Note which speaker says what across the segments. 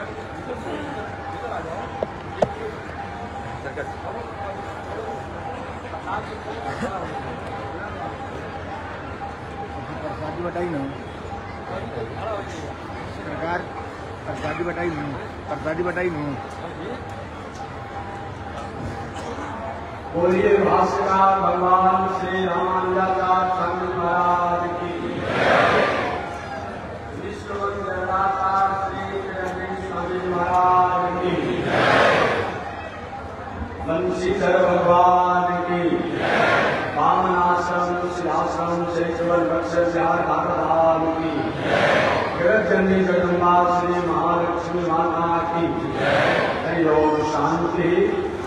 Speaker 1: प्रसादी बताई ना सरकार, प्रसादी बताई ना, प्रसादी बताई ना।
Speaker 2: बोलिए भास्कर भगवान श्री रामचंद्र स्वामी महाराज की विष्णु जगन्नाथ श्री स्वामी महाराज की बंशीधर भगवान की वामनाश्रम तुलसीश्रम शेषवन वृक्ष धाम की जगतजननी जगदम्बा श्री महालक्ष्मी माता की हरि ओम। शांति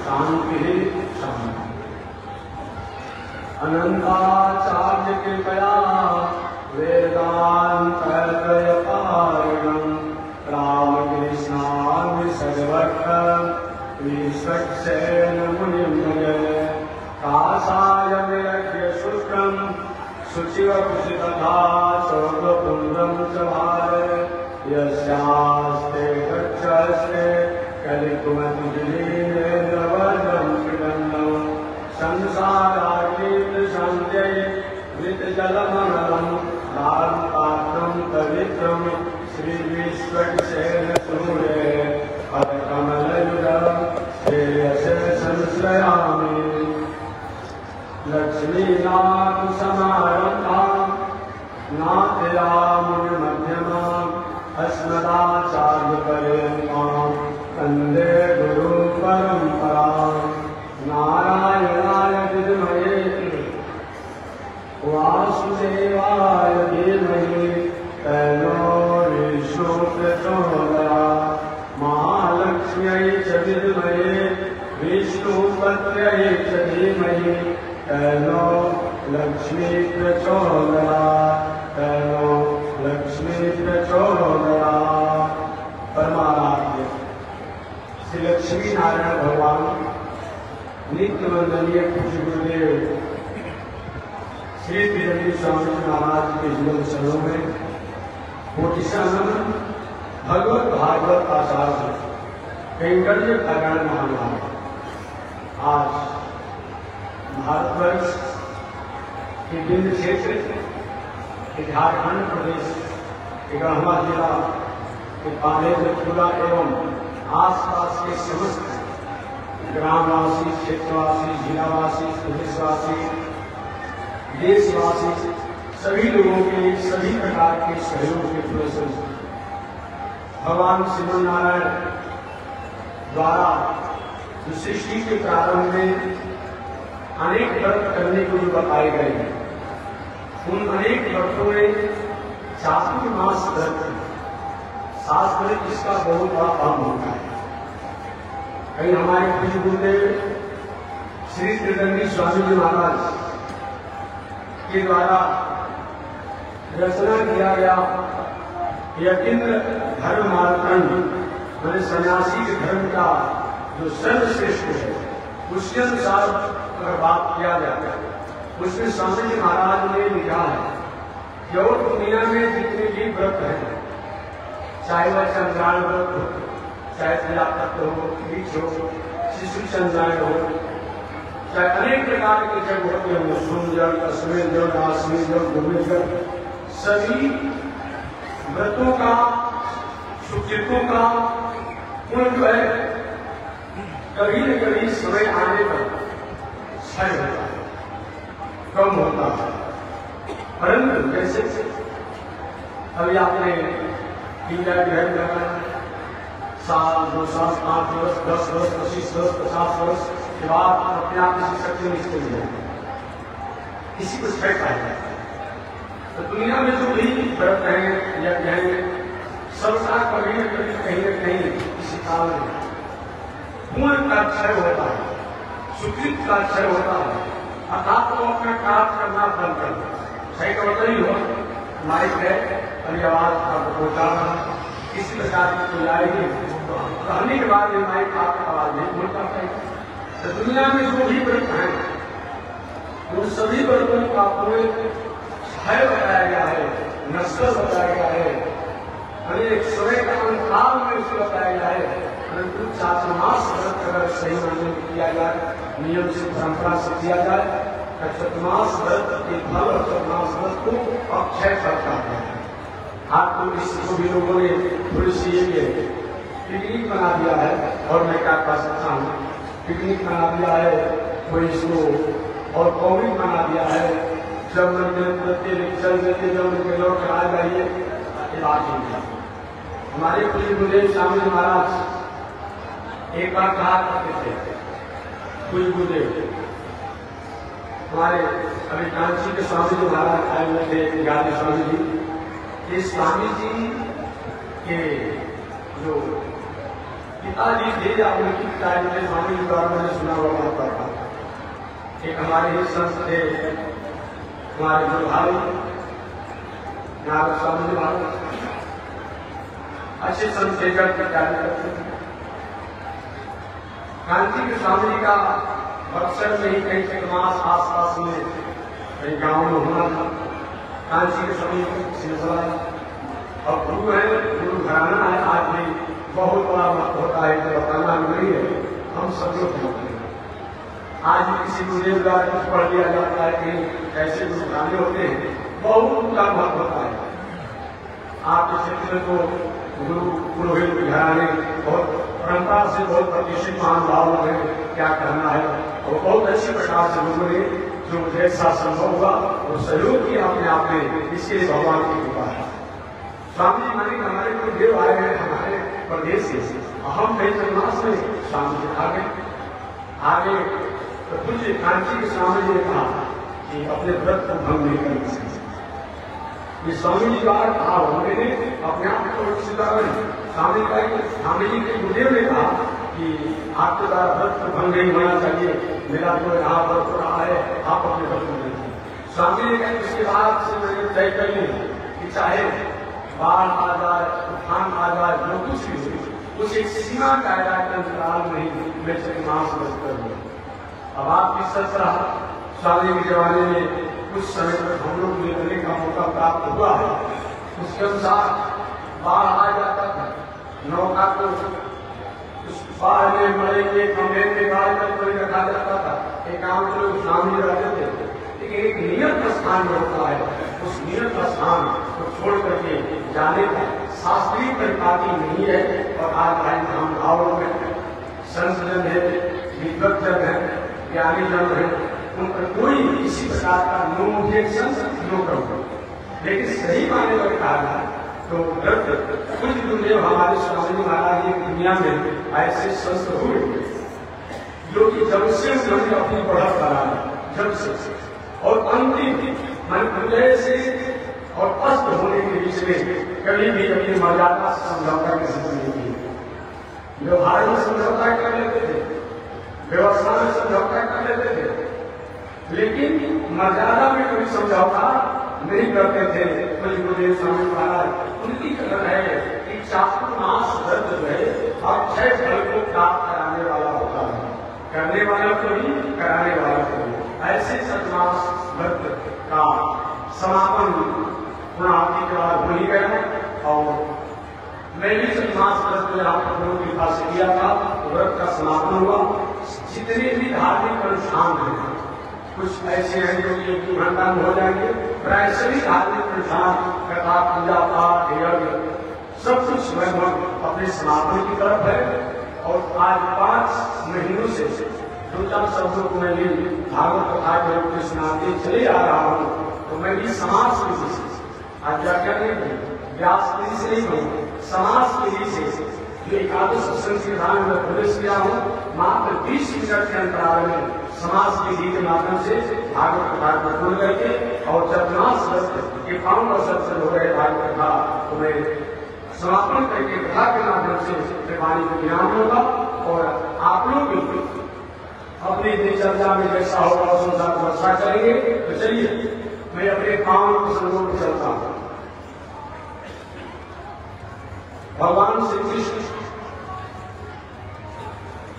Speaker 2: शांति शांति। अनंताचार्य कृपया वेदांत पारणम रामकृष्णामि सद्भक्त विश्वक्सेन मुनिं काषाय विरक्ष्य शुक्लम् शुचिवपुषितथा शोकपुण्ड्रं च भारे यस्यास्ते गच्छस्ते कलिकुमतिलीनेन्द्रवर्णं कृदन्तं संसाराकीर्तिशान्त्यै मृतजलमनलं दारुपात्रं पवित्रं श्रीविश्वक्सेन सूरे पदकमलयुगं श्रेयसे संश्रयामि। लक्ष्मीनाथ समारम्भां नाथयामुनिमध्यमाम् अस्मदाचार्यपर्यन्तां वन्दे गुरुपरम्परां। नारायणाय विद्महे वासुदेवाय धीमहि तन्नो विष्णुः प्रचोदयात्। महालक्ष्म्यै च विद्महे विष्णुपत्न्यै च धीमहि तन्नो लक्ष्मी प्रचोदयात्, तन्नो लक्ष्मी प्रचोदयात्। परमाराध्य श्री लक्ष्मी नारायण भगवान नित्य वंदनीय पूज्य गुरुदेव श्री त्रिवेणी स्वामी महाराज के जीवन चरणों में कोटिशानंद भगवत भागवत आचार्य कैंकर्य कल्याण महानुभाव आज भारतवर्ष के विंध्य क्षेत्र के झारखंड प्रदेश के गढ़वा जिला के पालेपुरा एवं आसपास के समस्त ग्रामवासी, क्षेत्रवासी, जिलावासी, प्रदेशवासी, देशवासी सभी लोगों के सभी प्रकार के सहयोग के प्रदर्शन भगवान श्रीमन नारायण द्वारा जो सृष्टि के प्रारंभ में अनेक व्रत करने को जो बताए गए हैं, उन अनेक व्रतों में चातुर्मास व्रत शास्त्र इसका बहुत बड़ा अहम होता है। कहीं हमारे पूज्य गुरुदेव श्री त्रिवेणी स्वामी जी महाराज के द्वारा रचना किया गया यतीन्द्र धर्म मार्तंड मैंने सन्यासी के धर्म का जो सर्वश्रेष्ठ है उसके अनुसार अगर बात किया जाता है उसमें स्वामी जी महाराज ने लिखा है कि और दुनिया में जितने भी व्रत हैं, चाहे वह चंद्रायण व्रत हो, चाहे प्रजापति हो, बीच हो, शिशु चंद्रायण हो, चाहे अनेक प्रकार के जग होते हैं, सूर्य अश्विन जल, आश्विन जल, गोविंद जल, सभी व्रतों का सुकृतों का पुण्य जो है कभी न कभी समय आने पर क्षय होता है, कम होता है। परंतु जैसे अभी आपने इंडिया ग्रहण करना साल, 2 साल, 5 वर्ष, 10 वर्ष, 25 वर्ष, 50 वर्ष के बाद अपने आप किसी शक्ति में स्थिर जाए, किसी को क्षय पाया जाता है। तो दुनिया में जो भी व्रत है या हैं सबका कभी न कभी कहीं न कहीं किसी काल में पुण्य का क्षय होता है, सुकृत का क्षय होता है, अर्थात वो अपना कार्य करना बंद कर देता है। क्षय का मतलब ही हो माइक है और आवाज आपको पहुंचाना किसी प्रकार की कोई आएगी तो कहने के बाद ये माइक आपका आवाज नहीं बोल पाता है। तो दुनिया में जो भी व्रत हैं उन सभी व्रतों का पूरे क्षय बताया गया है, नश्वर बताया गया है। अनेक समय का अंतकाल में कुछ बताया जाए, परंतु चातुर्मास व्रत अगर सही मायने में किया जाए, नियम से परंपरा से किया जाए, चतुर्मास व्रत के फल और चतुर्मास व्रत को अक्षय फल कहते हैं। आपको इसको भी लोगों ने थोड़ी सी ये पिकनिक बना दिया है, और मैं क्या कह सकता हूँ, पिकनिक बना दिया है कोई इसको, और कॉमिक बना दिया है। जब मंदिर चल देते जब उनके लोग आ जाइए इलाज नहीं था। हमारे पूज्य गुरुदेव स्वामी महाराज एक बार कहा करते थे, पूज्य गुरुदेव हमारे अभी कांची के स्वामी जी महाराज आए हुए थे, गांधी स्वामी जी, इस स्वामी जी के जो पिताजी थे या उनकी पिताजी थे, स्वामी जी द्वारा मैंने सुना हुआ बात था। एक हमारे ही संत थे, हमारे गुरु भाई नारद स्वामी जी महाराज, अच्छे संत लेकर के कार्य करते थे। कांची के स्वामी जी का बक्सर में ही कई चकमास आसपास में कई गांव में होना था। कांची के समीप सिलसिला और गुरु है, गुरु घराना है, आज भी बहुत बड़ा वक्त होता है जो बताना नहीं है, हम सब लोग होते हैं। आज भी किसी गुरुदेव द्वारा कुछ पढ़ लिया जाता है कि कैसे गुरु घराने होते हैं, बहुत उनका महत्व होता है। आपके क्षेत्र में तो गुरु पुरोहित घराने बहुत परंपरा से बहुत प्रतिष्ठित महानुभाव हैं, क्या कहना है, और बहुत अच्छे प्रकार से लोगों ने जो जैसा संभव हुआ वो सहयोग किया अपने आप में, इसके लिए भगवान की कृपा है। स्वामी जी माने हमारे गुरुदेव आए हैं हमारे प्रदेश से, हम कई चतुर्मास में स्वामी जी आगे तो कुछ कांची के स्वामी जी ने कहा कि अपने व्रत को भंग नहीं करना चाहिए। ये स्वामी जी द्वारा कहा उन्होंने अपने आप को स्वामी जी के गुरुदेव ने कहा कि आपके द्वारा व्रत को भंग नहीं होना चाहिए, मेरा तो यहाँ व्रत हो रहा है, आप अपने व्रत को नहीं। स्वामी जी कहें उसके बाद से मैंने तय कर ली कि चाहे बाढ़ आ जाए, तूफान आ जाए, जो कुछ भी हो, उस एक सीमा कायदा के अंतराल में ही मैं चतुर्मास व्रत करूंगा। अब आपकी सच रहा, स्वामी के जमाने में कुछ समय तक हम लोग लेने का मौका प्राप्त हुआ है, उसके अनुसार बाढ़ आ जाता था, नौका को उस बाढ़ में मरेंगे कमरे में बाढ़ में कोई रखा जाता था, एक काम के लोग स्वामी रहते थे, लेकिन एक नियत स्थान होता है, उस नियत स्थान को छोड़ करके जाने का शास्त्रीय परिपाटी नहीं है। और आज भाई हम भावों में संसजन है, विद्वत जन है, ज्ञानी जन है, उन पर कोई किसी प्रकार का नो ऑब्जेक्शन नो करो, लेकिन सही माने पर कहा तो व्रत कुछ गुरुदेव हमारे स्वामी महाराज की दुनिया में ऐसे संत हुए जो कि जब से उन्होंने अपनी बढ़त करा, जब से और अंतिम मन हृदय से और अस्त होने के बीच में कभी भी अपनी मर्यादा से समझौता की स्थिति नहीं की। व्यवहार में समझौता कर लेते थे, व्यवस्था में समझौता कर लेते थे, लेकिन मर्यादा में कोई समझौता नहीं करते थे। तो गुरुदेव स्वामी महाराज उनकी कथन है कि चातुर्मास व्रत जो है अक्षय फल को प्राप्त कराने वाला होता है, करने वाला को ही कराने वाला को ही। ऐसे चातुर्मास व्रत का समापन पूर्णावधि के बाद हो ही गया है, और मैं भी चातुर्मास व्रत को यहाँ पर गुरु कृपा से किया था, व्रत का समापन हुआ। जितने भी धार्मिक अनुष्ठान हैं, कुछ ऐसे हैं जो कि 1 घंटा में हो जाएंगे, प्राय सभी धार्मिक अनुष्ठान कथा पूजा पाठ यज्ञ सब कुछ लगभग अपने समापन की तरफ है। और आज 5 महीनों से 2-4 शब्दों को मैं भी भागवत कथा के रूप में सुनाते चले आ रहा हूँ, तो मैं भी समाज के विषय आज व्याख्या नहीं व्यास के से नहीं हूँ, समाज के विषय जो एकादश संविधान में प्रवेश किया हूँ, मात्र 20 मिनट के अंतराल में समाज के गीत के माध्यम से भागवत कथा को खोल करके और चतुर्मास व्रत के पावन अवसर से हो रहे भागवत कथा तो मैं समापन करके कथा के माध्यम से वाणी को ज्ञान होगा। और आप लोग भी अपनी दिनचर्या में जैसा होगा उस अनुसार वर्षा करेंगे। तो चलिए मैं अपने पावन प्रसंगों को चलता हूँ। भगवान श्री कृष्ण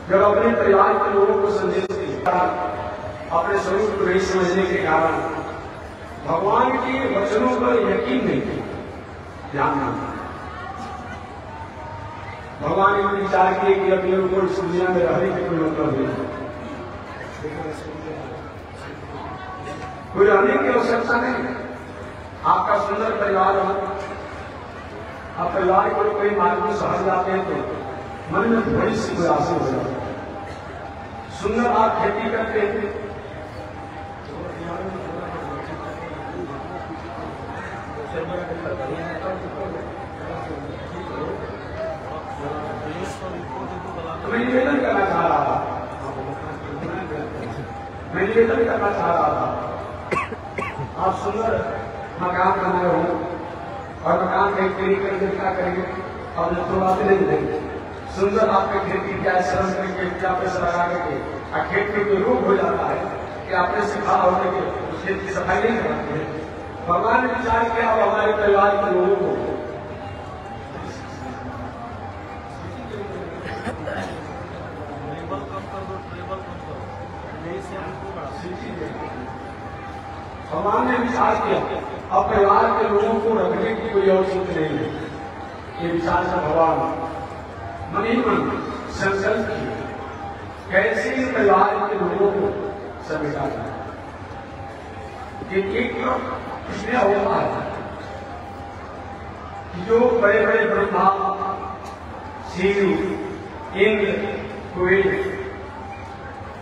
Speaker 2: जब अपने परिवार के लोगों को संदेश दिया, अपने स्वरूप को नहीं समझने के कारण भगवान के वचनों पर यकीन नहीं किया। ध्यान भगवान ने विचार किए कि अब लोगों को इस दुनिया में रहने की कोई मतलब नहीं, कोई रहने की आवश्यकता नहीं। आपका सुंदर परिवार हो, आप परिवार को कोई मार्ग में सहज जाते हैं तो मन में थोड़ी सी उदासी हो जाती है। सुंदर आप खेती करते हैं, तो मैं निवेदन करना चाह रहा था, आप सुंदर मकान बनाए हो और मकान का खेती क्या करेंगे, अब तो बातें नहीं देंगे। सुंदर आपके खेती क्या श्रम करके क्या पैसा लगा करके खेत में कोई रोग हो जाता है कि आपने सिखा होने के उस खेत की सफाई नहीं कराते हैं। भगवान ने विचार किया और हमारे परिवार के लोगों को भगवान ने विचार किया और परिवार के लोगों को रखने की कोई आवश्यकता नहीं है। ये विचार से भगवान मन ही मन संकल्प किए कैसे परिवार के लोगों को समेटा जाए। एक इसलिए होता है कि जो बड़े बड़े ब्रह्मा शिव इंद्र कुबेर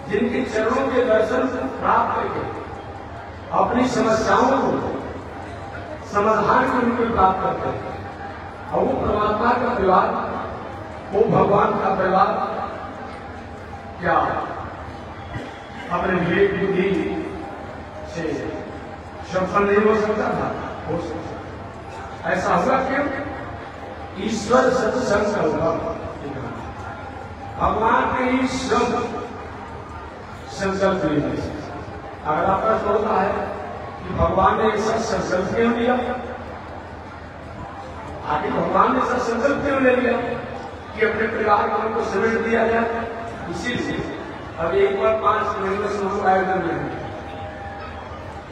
Speaker 2: जिनके चरणों के दर्शन प्राप्त करके अपनी समस्याओं को समाधान के रूप में प्राप्त करते हैं, और वो परमात्मा का परिवार, वो भगवान का परिवार क्या अपने विवेक बुद्धि से सफल नहीं हो सकता था, हो सकता। ऐसा हुआ क्यों? ईश्वर सत्संग का हुआ, भगवान के ही संकल्प नहीं। अगर आपका सोचता है कि भगवान ने ऐसा संकल्प क्यों लिया, आगे भगवान ने ऐसा संकल्प क्यों ले लिया कि अपने परिवार को उनको समेट दिया जाए। इसीलिए अब एक बार 5 महीनों से हम आयोजन में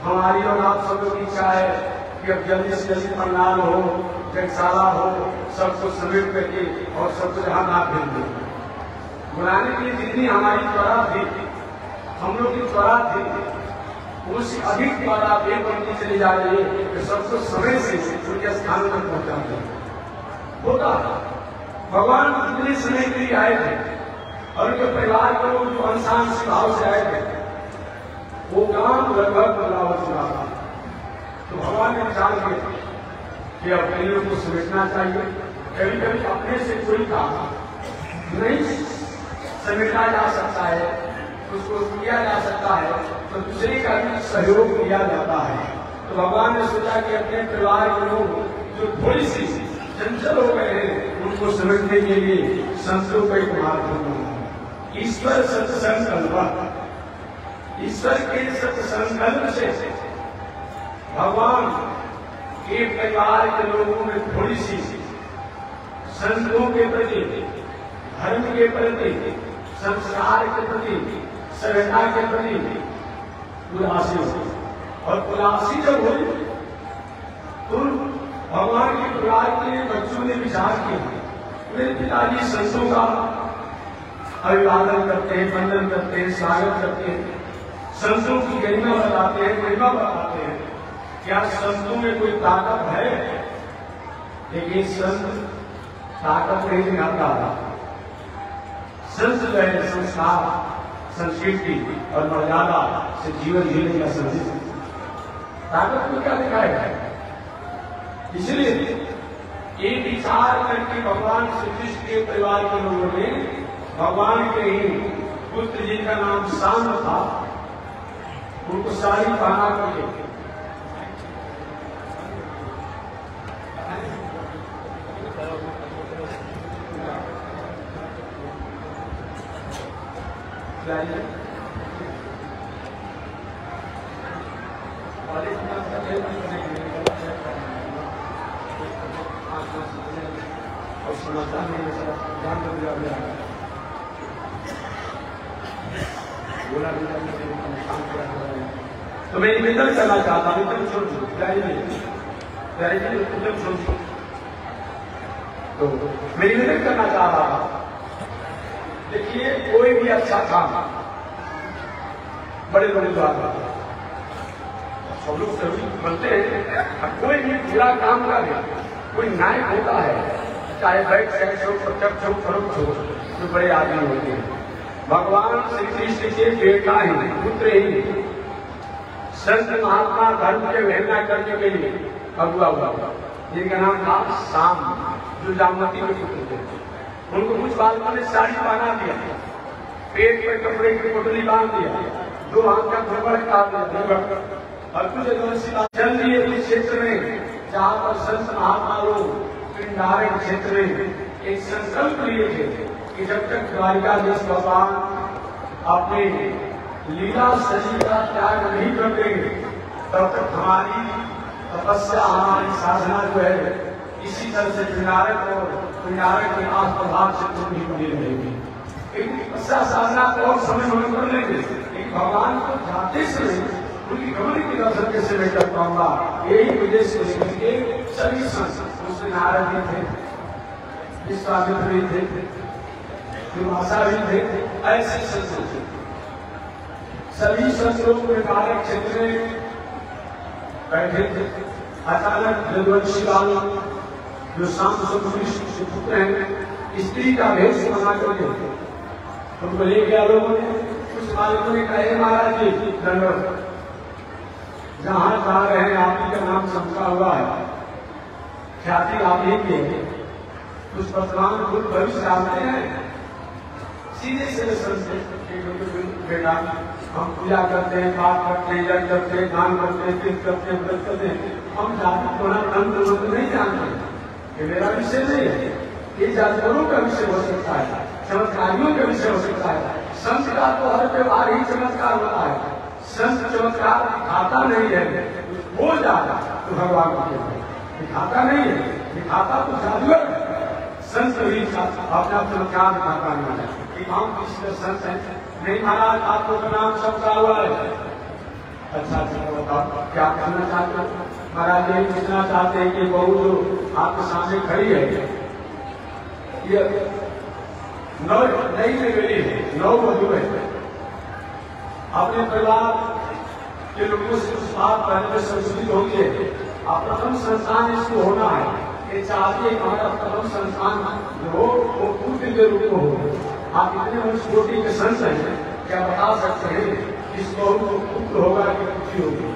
Speaker 2: हमारी और आप सब की इच्छा है कि अब जल्दी से जल्दी पंडाल हो, जगशाला हो, सबको समेट करके और सबको जहां ना भेज दें। बुलाने के लिए जितनी हमारी त्वरा थी, हम लोग की त्वरा थी, उससे अधिक त्वरा ये बनती चली जा रही है कि सबको समय से उनके स्थान पर पहुंचा दें। होता भगवान कितने समय के लिए आए थे और उनके परिवार के लोग जो अंशांश भाव से आए थे, वो काम लगभग बदलाव चुका था। तो भगवान ने विचार किया कि अब कईयों को समेटना चाहिए। कभी कभी अपने से कोई काम नहीं समेटा जा सकता है, उसको किया जा सकता है, तो दूसरे का भी सहयोग लिया जाता है। तो भगवान ने सोचा कि अपने परिवार के लोग जो थोड़ी सी चंचल हो गए हैं, उनको समेटने के लिए संतों का एक मार्ग बनाना। ईश्वर सत्संकल्प, ईश्वर के सत्संकल्प से भगवान के परिवार के लोगों में थोड़ी सी संतों के प्रति, धर्म के प्रति, संस्कार के प्रति, सभ्यता के प्रति उदासी हो। और उदासी जब हुई तो भगवान के परिवार के बच्चों ने विचार किया, मेरे पिताजी संतों का अभिवादन करते हैं, वंदन करते हैं, स्वागत करते हैं, संतों की गरिमा बताते हैं, महिमा बताते हैं। क्या संतों में कोई ताकत है? लेकिन संत ताकत नहीं दिखाता, संत जो है संस्कार, संस्कृति और मर्यादा से जीवन जीने का संदेश। ताकत को क्या दिखाएगा? इसलिए एक विचार करके भगवान श्री कृष्ण के परिवार के लोगों ने भगवान के ही पुत्र जिनका नाम शांत था, उनको साड़ी पहना करके और समझता नहीं जान बोला तो मैं निवेदन करना चाहता हूँ, तो मैं निवेदन करना चाह रहा था, देखिए कोई भी अच्छा काम बड़े बड़े द्वारा सब लोग सभी बनते हैं, कोई भी बुरा काम करे, कोई नायक होता है, चाहे बैठ सेक्स हो, प्रत्यक्ष हो, परोक्ष हो, जो बड़े आदमी होते हैं। भगवान श्री कृष्ण के बेटा ही, पुत्र ही, संत महात्मा धर्म के वहना करने के लिए अगुआ हुआ, जिनका नाम था शाम, जो जामवती के पुत्र थे। उनको कुछ बालकों ने साड़ी पहना दिया, पेट पर कपड़े की पोटली बांध दिया, 2 हाथ का धोबड़ काट दिया, और कुछ चल दिए इस क्षेत्र में जहां पर संत महात्मा लोग पिंडारण क्षेत्र में एक संकल्प लिए थे कि जब तक द्वारिकाधीश भगवान अपने लीला शरीर का त्याग नहीं कर देंगे, तब तक हमारी तपस्या, हमारी साधना जो है इसी तरह से पिंडारक के आस प्रभाव से पूरी बनी रहेगी। एक तपस्या साधना को और समय होने कर लेंगे, लेकिन भगवान को जाते समय उनकी कमरी के दर्शन कैसे मैं कर पाऊंगा, यही वजह से सभी संत उसमें नारद भी थे, विश्वामित्र भी थे, दुर्वासा भी थे, ऐसे संत थे। सभी संत लोग पिंडारक क्षेत्र में बैठे थे। अचानक यदुवंशी लाल जो शाम से पुत्र हैं, स्त्री का भेष बना करके उनको ले गया लोगों ने। कुछ मालिकों ने कहा, महाराज जी दंडवत, जहां जा रहे हैं आप ही का नाम चमका हुआ है, ख्याति आप ही के, कुछ वर्तमान भूत भविष्य आते हैं, सीधे से बेटा हम पूजा करते हैं, पाठ करते हैं, यज्ञ करते हैं, दान करते हैं, तीर्थ करते हैं, व्रत करते हैं, हम जाति थोड़ा तंत्र मंत्र नहीं जानते, ये मेरा विषय नहीं है, ये जातिवरों का विषय हो सकता है, चमत्कारियों का विषय हो सकता है। संत का तो हर व्यवहार ही चमत्कार होता है, संत चमत्कार दिखाता नहीं है, हो जाता तो भगवान को दिखाता नहीं है, दिखाता तो जादूगर है। संत भी अपना चमत्कार दिखाता नहीं है कि हम किसी संत है नहीं, महाराज आपको का नाम चमका हुआ है। अच्छा बताओ क्या कहना चाहते हो? महाराज यही पूछना चाहते हैं कि बहू जो आपके सामने खड़ी है, ये नई में गई है, 9 वधू है, अपने परिवार के लोगों से उस बात पहले में संस्कृत होगी है, आप प्रथम संस्थान इसको होना है, ये चाहती है हमारा प्रथम संस्थान जो हो वो पुत्र के रूप में हो। आप इतने उस कोटि के संत हैं, क्या बता सकते हैं इस बहू को पुत्र होगा कि पुत्री होगी,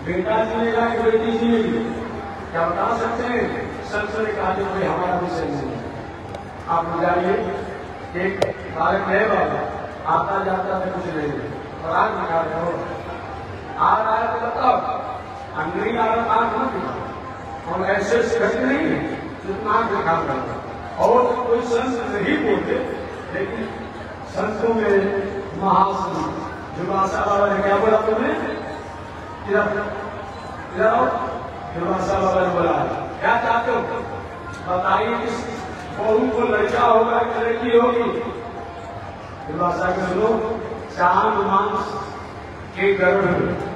Speaker 2: बेटा जिएगा कि बेटी जिएगी, क्या बता सकते हैं? संत ने कहा कि भाई हमारा विषय नहीं है, आप जाइए, एक बालक है बाबा, आता जाता था कुछ नहीं, और आज निकाल रहे हो, आ रहा है तो बताओ, नहीं आ रहा आंख मत दिखाओ, और ऐसे घट नहीं है जितना आंख दिखा करता। और कोई संत नहीं बोलते, लेकिन संतों में महासंत दुर्वासा बाबा ने क्या बोला तुम्हें, इधर आओ, दुर्वासा बाबा ने बोला क्या चाहते हो बताइए, किस बहू को लड़का होगा कि लड़की होगी? दुर्वासा के लोग चांद मांस के गर्भ में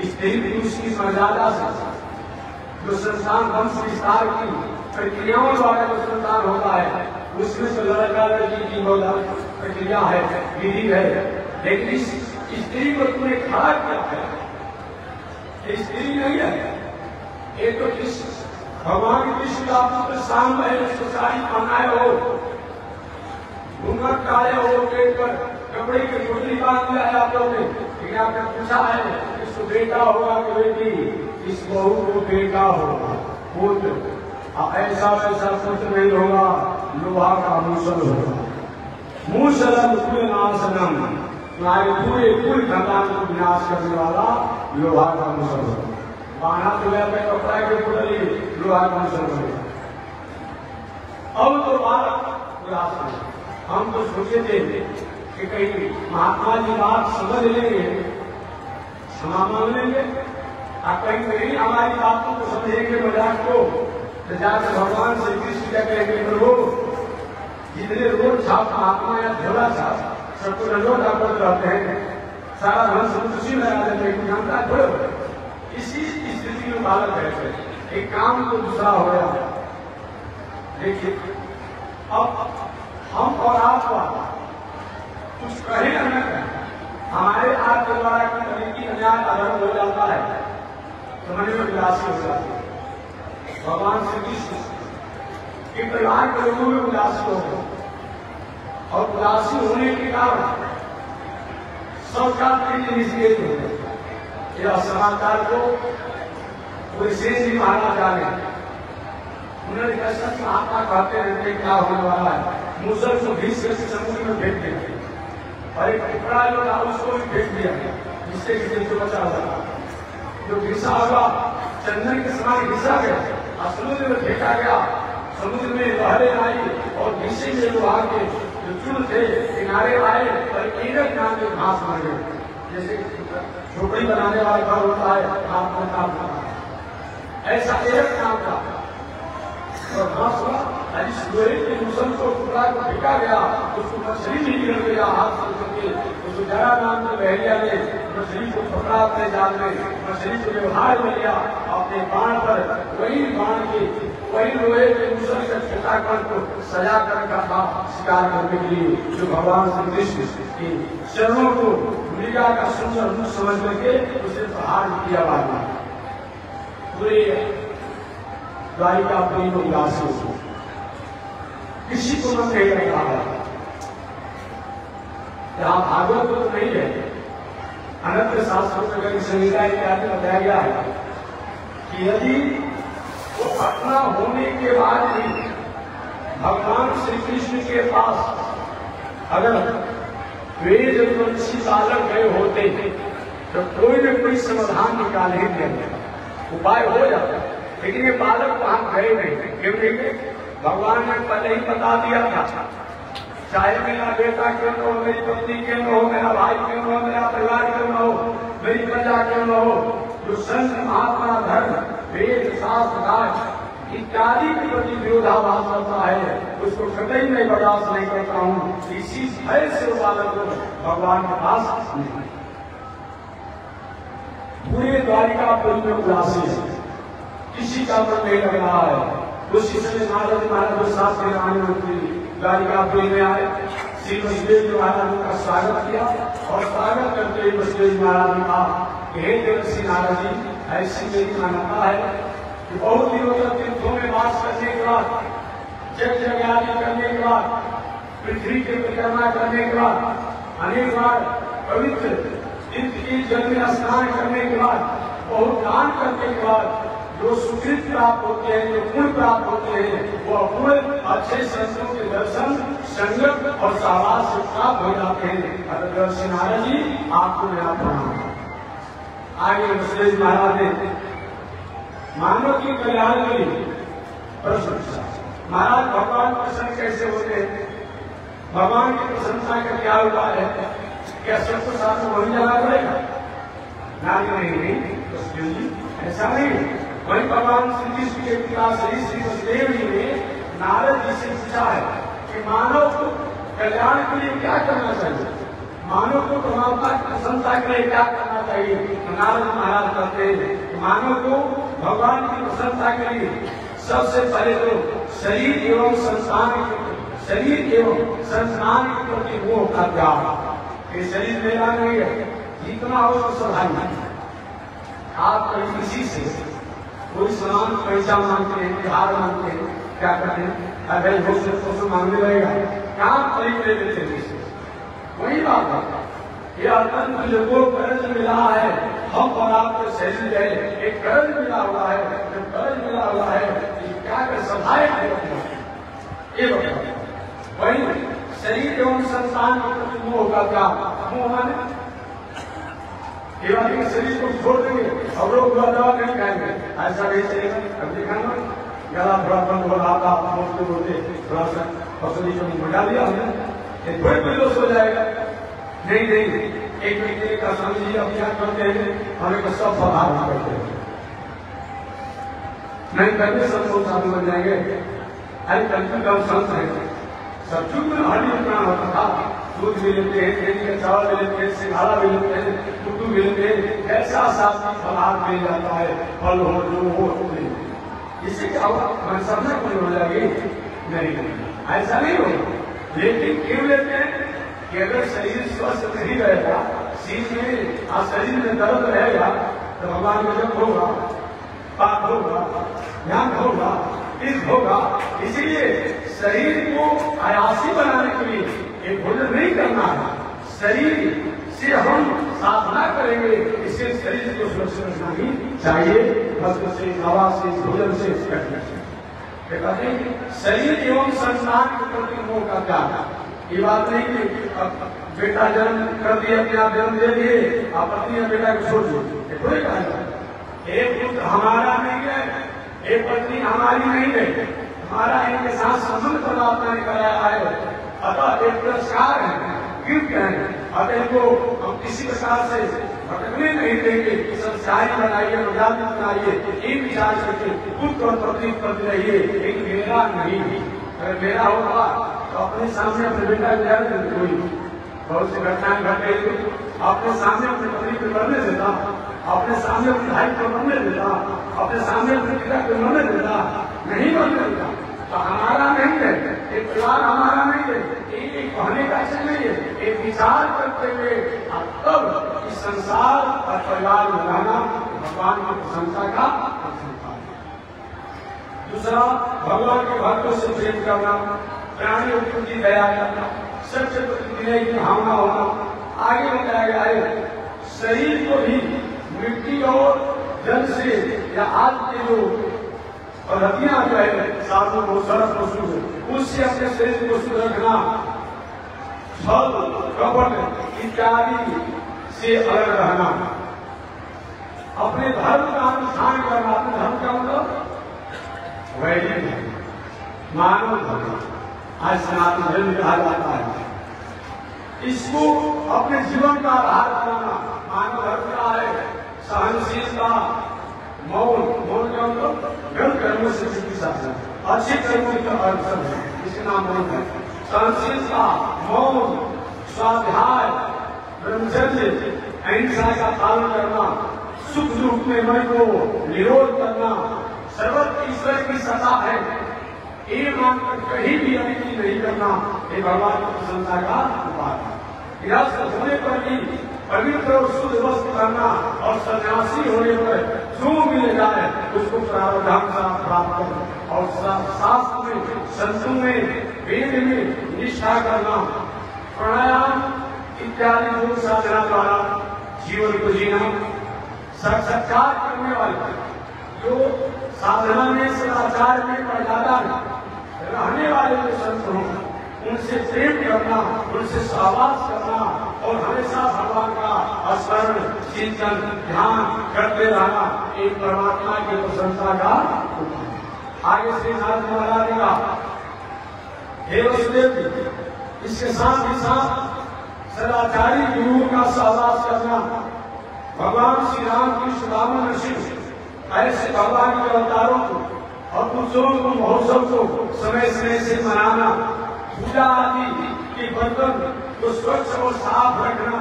Speaker 2: स्त्री पुरुष की मर्यादा से जो संतान वंश विस्तार की प्रक्रियाओं द्वारा जो संतान होता है, उसमें तो लड़का लड़की की प्रक्रिया है, विधि है, लेकिन इस स्त्री को तुमने खड़ा किया है, ये स्त्री नहीं है, ये तो किस भगवान कृष्ण का पुत्र शाम है, उसको साड़ी पहनाए हो, घूंघट काले हो, पेट पर कपड़े की टोकरी बांध दिया है आप लोगों ने, लेकिन आपने पूछा है इसको बेटा होगा कि बेटी? इस बहू को बेटा होगा, पुत्र, ऐसा वैसा पुत्र नहीं होगा, लोहा का मूसल होगा, मूसलम नाशनम, तुम्हारे पूरे कुल खानदान को विनाश करने वाला लोहा का मूसल होगा। बाना तुम्हें अपने कपड़ा के पुतली लोहा का मूसल होगा। अब तो बात हम तो सोचे थे कि कहीं महात्मा जी बात समझ लेंगे, क्षमा मांग लेंगे, आप कहीं कहीं हमारी बातों को समझेंगे, मजाक को, तो जाकर भगवान श्री कृष्ण क्या कहेंगे, प्रभु जितने रोड छाप महात्मा या झोला छाप सबको रंगों का पद रहते हैं, सारा धन संतुष्टि में आ जाते हैं, जानता है थोड़े। इसी स्थिति में बालक है, एक काम तो दूसरा हो गया, देखिए, अब हम और आप कुछ कहे या न कहें, हमारे आपके द्वारा की अन्याय अधर्म हो जाता है तो मन में उदासी हो जाती है। भगवान श्री कृष्ण के परिवार के लोगों में उदासी हो गई, और उदासी होने के कारण सबका प्रिय निषेध हो गया। यह समाचार को शेष जी महाराज जाने, उन्होंने कैसा महात्मा कहते रहते क्या होने वाला है, मुसल को भीष से समुद्र में फेंक दिया और एक टुकड़ा जो था उसको भी फेंक दिया, जिससे किसी को बचा हुआ जो घिसा हुआ चंदन के समान घिसा गया और समुद्र में फेंका गया। समुद्र में लहरें आई और घिसे में जो आके जो चूल थे किनारे आए और कीड़क नाम के घास मर गए। जैसे झोपड़ी बनाने वाला घर होता है, आप में काम करता है, ऐसा एक नाम का और घास हुआ। इस लोहे के मुसल को टुकड़ा को फेंका गया, उसको मछली भी गिर गया हाथ से करके। उसको जरा नाम के बहरिया ने मछली को पकड़ा अपने जाल में, मछली को व्यवहार में लिया अपने बाण पर, वही बाण के वही लोहे के मुसल से छटाकर को सजा कर रखा था शिकार करने के लिए, जो भगवान श्री कृष्ण की चरणों को मृगा का सुंदर रूप समझ करके उसे प्रहार किया बात पूरे द्वारिका पुरी में उदासी हो, किसी को मन नहीं लग रहा है। यहाँ भागवत तो नहीं है, अनंत शास्त्रों में अगर संहिता इत्यादि बताया गया है कि यदि वो घटना होने के बाद भी भगवान श्री कृष्ण के पास अगर वे जब ऋषि बालक गए होते तो कोई न कोई समाधान निकाल ही दिया, उपाय हो जाता, लेकिन ये बालक वहां गए नहीं। क्यों नहीं गए? भगवान ने पहले ही बता दिया था, चाहे मेरा बेटा क्यों न हो, मेरी पत्नी क्यों न हो, मेरा भाई क्यों न हो, मेरा परिवार क्यों न हो, मेरी प्रजा क्यों न हो, जो संत महात्मा धर्म वेद शास्त्र राज इत्यादि के प्रति विरोधाभास होता है, उसको कतई मैं बर्दाश्त नहीं करता हूँ। इसी भय से वो बालक को भगवान के पास पूरे द्वारिका पुरी में उदासी है, किसी का मन नहीं लग रहा है। उस समय नारद महाराज शास्त्री रानी द्वारिकापुरी में आए, श्री वसुदेव जी महाराज का स्वागत किया और स्वागत करते हुए वसुदेव जी महाराज ने कहा कि हे देवर्षि नारद जी, ऐसी मेरी मान्यता है कि बहुत दिनों तक तीर्थों में वास करने के बाद, जग जगयादि करने के बाद, पृथ्वी की परिक्रमा करने के बाद, अनेक बार पवित्र तीर्थ की जल में स्नान करने के बाद, बहुत दान करने के बाद जो सुकृत प्राप्त होते हैं, जो पुण्य प्राप्त होते हैं, वो अपने अच्छे संतों के दर्शन संगत और सहवास से प्राप्त हो जाते हैं। दर्शन नारद जी आपको मेरा प्रणाम। आगे वसुदेव महाराज ने मानव की कल्याण के लिए प्रश्न पूछा, महाराज भगवान प्रसन्न कैसे होते हैं, भगवान की प्रसन्नता का क्या उपाय है, क्या सबको साथ में वही जाना पड़ेगा? नहीं, ऐसा नहीं। वही भगवान श्री कृष्ण के पिता श्री वसुदेव जी ने नारद जी से पूछा है कि मानव को कल्याण के लिए क्या करना चाहिए, मानव को परमात्मा की प्रसन्नता के लिए क्या करना चाहिए। नारद महाराज कहते हैं मानव को भगवान की प्रसन्नता के लिए सबसे पहले तो शरीर एवं संस्थान के प्रति मोह का त्याग। ये शरीर मेरा नहीं है, जितना हो तो सहाय आप कहीं किसी से कोई समान पैसा मांगते हैं, बिहार मांगते हैं, क्या करते हैं, अगर हो मांगने लगेगा, काम खरीद ले लेते हैं। वही बात है, ये अत्यंत लोगों को कर्ज मिला है, हम और आपको शरीर है, एक कर्ज मिला हुआ है, जब कर्ज मिला हुआ है क्या कर सहाय ये बताओ। वही शरीर एवं संतान के प्रति मोह का क्या मोह माने केवल शरीर को छोड़ देंगे और लोग दवा नहीं खाएंगे, ऐसा नहीं चलेगा। अब देखा ना गला थोड़ा बंद हो रहा था, बोलते बोलते थोड़ा सा फसली को बढ़ा दिया हमने, थोड़े बेलोस हो जाएगा। नहीं एक महीने का समझिए अभियान करते हैं, हमें को सब प्रभाव करते हैं, नहीं करने सब लोग साधु बन जाएंगे। अरे कल का संत है, सब चुप में हड्डी उतना होता था, दूध भी लेते हैं, खेती का चावल भी लेते हैं, सिंघाड़ा भी लेते हैं, टुटू भी लेते हैं, ऐसा साथ फलाहार मिल जाता है, फल हो जो हो। इससे क्या होगा, मन सब में कोई हो जाएगी। नहीं लेना, ऐसा नहीं होगा। लेकिन क्यों लेते हैं कि अगर शरीर स्वस्थ नहीं रहेगा, शरीर में दर्द रहेगा तो भगवान गजब होगा, पाप होगा, ज्ञान होगा, तीर्थ होगा। इसीलिए शरीर को आयासी बनाने के लिए ये भोजन नहीं करना है। शरीर से हम साधना करेंगे, इससे शरीर को सुरक्षित रखना ही चाहिए। भस्म से, हवा से, भोजन से करना चाहिए। कहते हैं शरीर एवं संसार के प्रति मोह का त्याग। ये बात नहीं कि बेटा जन्म कर दिया कि आप जन्म दे दिए, आप पत्नी या बेटा को छोड़ दिए, थोड़ी कहा जाए। एक पुत्र हमारा नहीं है, एक पत्नी हमारी नहीं है, हमारा इनके साथ संबंध परमात्मा ने कराया है। अतः एक पुरस्कार है, गिफ्ट है। अतः इनको हम किसी प्रकार से भटकने नहीं देंगे। संस्कारी बनाइए, मजाक बनाइए, एक विचार करके पुत्र और पत्नी प्रति रहिए, लेकिन मेरा नहीं। अगर मेरा होगा तो अपने सामने अपने बेटा को जाने देते। कोई बहुत सी घटनाएं घट गई, अपने सामने अपने पत्नी को मरने देता, अपने सामने अपने भाई को मरने देता, अपने सामने अपने पिता को मरने देता, नहीं मरने देता। तो हमारा नहीं है, एक परिवार हमारा नहीं है, एक कहने का अच्छा नहीं है। एक विचार करते हुए तब इस संसार और परिवार में रहना भगवान की प्रशंसा का संसार। दूसरा, भगवान के भक्तों से प्रेम करना, प्राणियों की दया करना, सत्य प्रतिक्रिया की भावना होना। आगे बताया गया है शरीर को भी मिट्टी और जल से या आग के जो पद्धतियां जो है साधु को, सरस पशु को, उससे अपने शरीर को शुद्ध रखना, फल कपट इत्यादि से अलग रहना, अपने धर्म का अनुष्ठान करना। अपने धर्म का मतलब वैदिक धर्म, मानव धर्म, आज सनातन धर्म कहा जाता है। इसको अपने जीवन का आधार बनाना। मानव धर्म का है सहनशीलता, मौन का मतलब गलत कर्मों से चिकित्सा, अच्छे कर्मों का अर्थ है, इसके नाम मौन है। सहनशीलता, मौन, स्वाध्याय, ब्रह्मचर्य, अहिंसा का पालन करना, सुख दुख में मन को निरोध करना, सर्वत्र ईश्वर की सत्ता है ये मानकर कहीं भी अनिति नहीं करना, ये भगवान की प्रसन्नता का उपाय है। गृहस्थ होने पर भी पवित्र और शुद्ध वस्त्र पहनना और सन्यासी होने पर जो मिल जाए उसको प्रावधान प्राप्त करना। और शास्त्र में, संतों में, वेद में निष्ठा करना, प्राणायाम इत्यादि योग साधना द्वारा जीवन को जीना। साक्षात्कार करने वाले जो साधना में, सदाचार में प्रजादा रहने वाले जो संत हों, उनसे प्रेम करना, उनसे सहवास करना और हमेशा भगवान का स्मरण, चिंतन, ध्यान करते रहना, एक परमात्मा की प्रशंसा का उपाय। आगे श्री नारद महाराज ने कहा, हे वसुदेव जी, इसके साथ ही साथ सदाचारी गुरुओं का सहवास करना। भगवान श्री राम कृष्ण रावण ऋषि ऐसे भगवान के अवतारों को और उत्सवों को, महोत्सव को समय समय से मनाना, पूजा आदि के बर्तन को स्वच्छ और साफ रखना,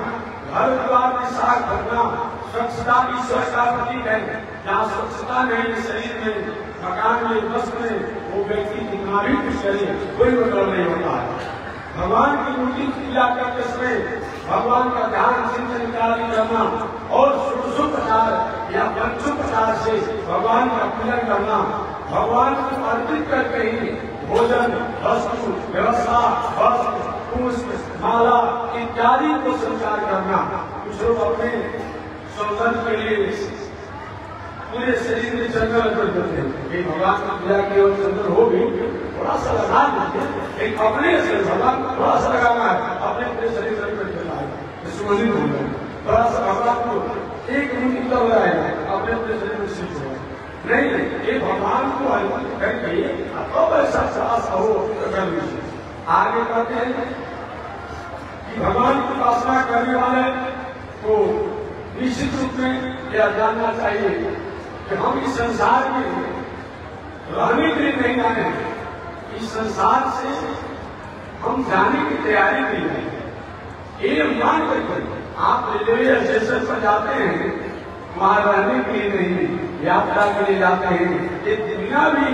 Speaker 2: घर द्वार में साफ रखना। स्वच्छता ईश्वर का प्रतीक है। जहाँ स्वच्छता नहीं शरीर में, मकान में, वस्त्र में, वो व्यक्ति कितना भी कुछ करे कोई मतलब नहीं होता है। भगवान की मूर्ति की पूजा करते समय भगवान का ध्यान, चिंतन इत्यादि करना और षोडशोपचार या पंचोपचार से भगवान का पूजन करना। भगवान को अर्पित करके ही भोजन, वस्तु, व्यवस्था, वस्त्र, पुष्प, माला इत्यादि को स्वीकार करना। कुछ लोग अपने सौंदर्य के लिए पूरे शरीर में चंदन कर देते हैं। भगवान की पूजा की ओर चंदन हो भी थोड़ा सा लगा देते, एक अपने से भगवान थोड़ा सा लगाना है, अपने पूरे शरीर में कर देना है, सुगंधित हो जाए। थोड़ा सा भगवान को एक मिनट तक लगाएगा, अपने पूरे शरीर में सिद्ध हो नहीं, ये भगवान को अर्पित करके अब ऐसा साहस हो कर लीजिए। आगे कहते हैं कि भगवान की उपासना करने वाले को निश्चित रूप में यह जानना चाहिए कि हम इस संसार में रहने के लिए नहीं आए हैं, इस संसार से हम जाने की तैयारी नहीं है। ये मान करके आप रेलवे स्टेशन पर जाते हैं, वहां रहने के लिए नहीं, यात्रा के लिए जाते हैं। ये दुनिया भी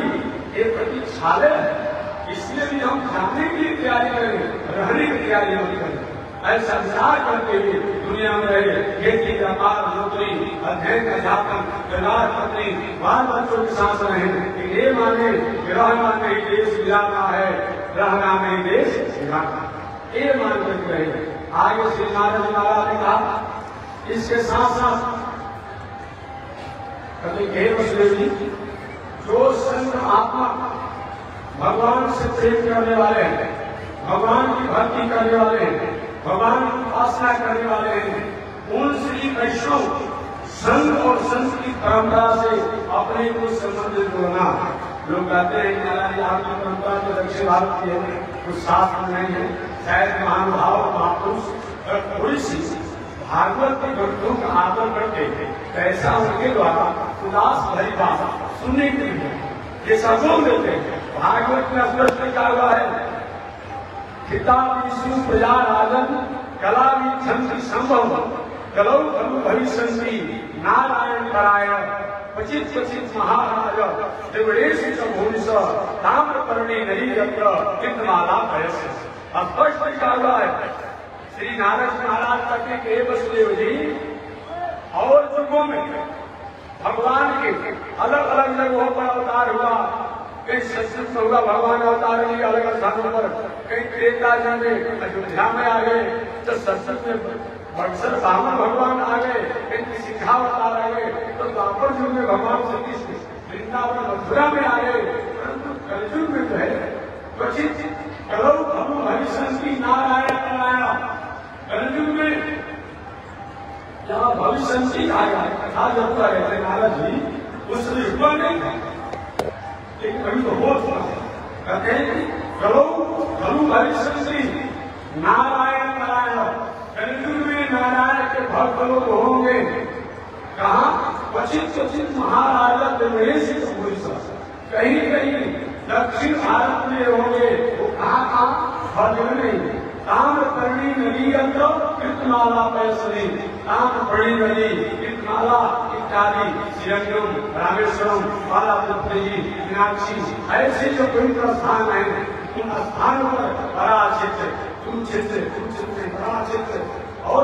Speaker 2: एक प्रतीक्षालय है। इस भविष्य में हम जाने की तैयारी करें, रहने की तैयारी नहीं करें। ऐसा विचार करते हुए दुनिया में रहे, खेती व्यापार नौकरी अध्ययन अध्यापन परिवार पत्नी बाल बच्चों के साथ रहे, ये माने रहना नहीं देश गिराना है, रहना नहीं देश गिराना, ये मान करके रहे। आगे श्री नारद महाराज ने कहा, इसके साथ साथ कभी वसुदेव जी जो संत आत्मा भगवान से प्रेम करने वाले हैं, भगवान की भक्ति करने वाले हैं, भगवान की उपासना करने वाले हैं, उन श्री वैष्णव संत और संत की परंपरा से अपने को संबंधित होना। लोग कहते हैं महाराज आपकी परंपरा जो दक्षिण भारत की है कुछ शास्त्र नहीं है, शायद महानुभाव महापुरुष थोड़ी सी भागवत के ग्रंथों का आदर करते थे, ऐसा उनके द्वारा उदास भरी बात सुनने के लिए ये सबों देते हैं। भागवत में स्पष्ट लिखा हुआ है, किताब विष्णु प्रजा राजन कला विच्छन्ति संभव कलौ खलु भविष्यन्ति नारायण परायण क्वचित् क्वचित् महाराज देवडेषु च भूरिश ताम्रपर्णे नदी यत्र चित्रमाला भयस्य। स्पष्ट लिखा हुआ है। श्री नारद महाराज कहते हैं वसुदेव जी और युगों में भगवान के अलग अलग जगहों पर अवतार हुआ, कहीं संस्कृत में हुआ भगवान अवतार लिए अलग अलग स्थानों पर, कहीं त्रेता जी में अयोध्या में आ गए, तो संस्कृत में बक्सर ब्राह्मण भगवान आ गए, कहीं सिखा अवतार आ गए, तो द्वापर युग में भगवान श्री कृष्ण वृंदावन मथुरा में आ गए। परंतु कलयुग में जो है क्वचित कलौ खलु भविष्यन्ति नारायण परायण, कलयुग में जहाँ भविष्यन्ति आया कथा जब रहते नारद जी उस युवा नहीं था, लेकिन कभी तो हो कहते हैं कलौ खलु भविष्यन्ति नारायण परायण, कलयुग में नारायण के भक्त लोग होंगे। कहा क्वचित क्वचित महाराजा देवदेश कहीं कहीं दक्षिण भारत में होंगे, वो कहा भजन नहीं ताम्रपर्णी नदी यत्र कृतमाला पैसरी, ताम्रपर्णी नदी कृतमाला इत्यादि श्रीरंगम रामेश्वरम बालापुत्री मीनाक्षी ऐसे जो पवित्र स्थान है उन स्थानों पर बड़ा क्षेत्र तुम क्षेत्र बड़ा क्षेत्र और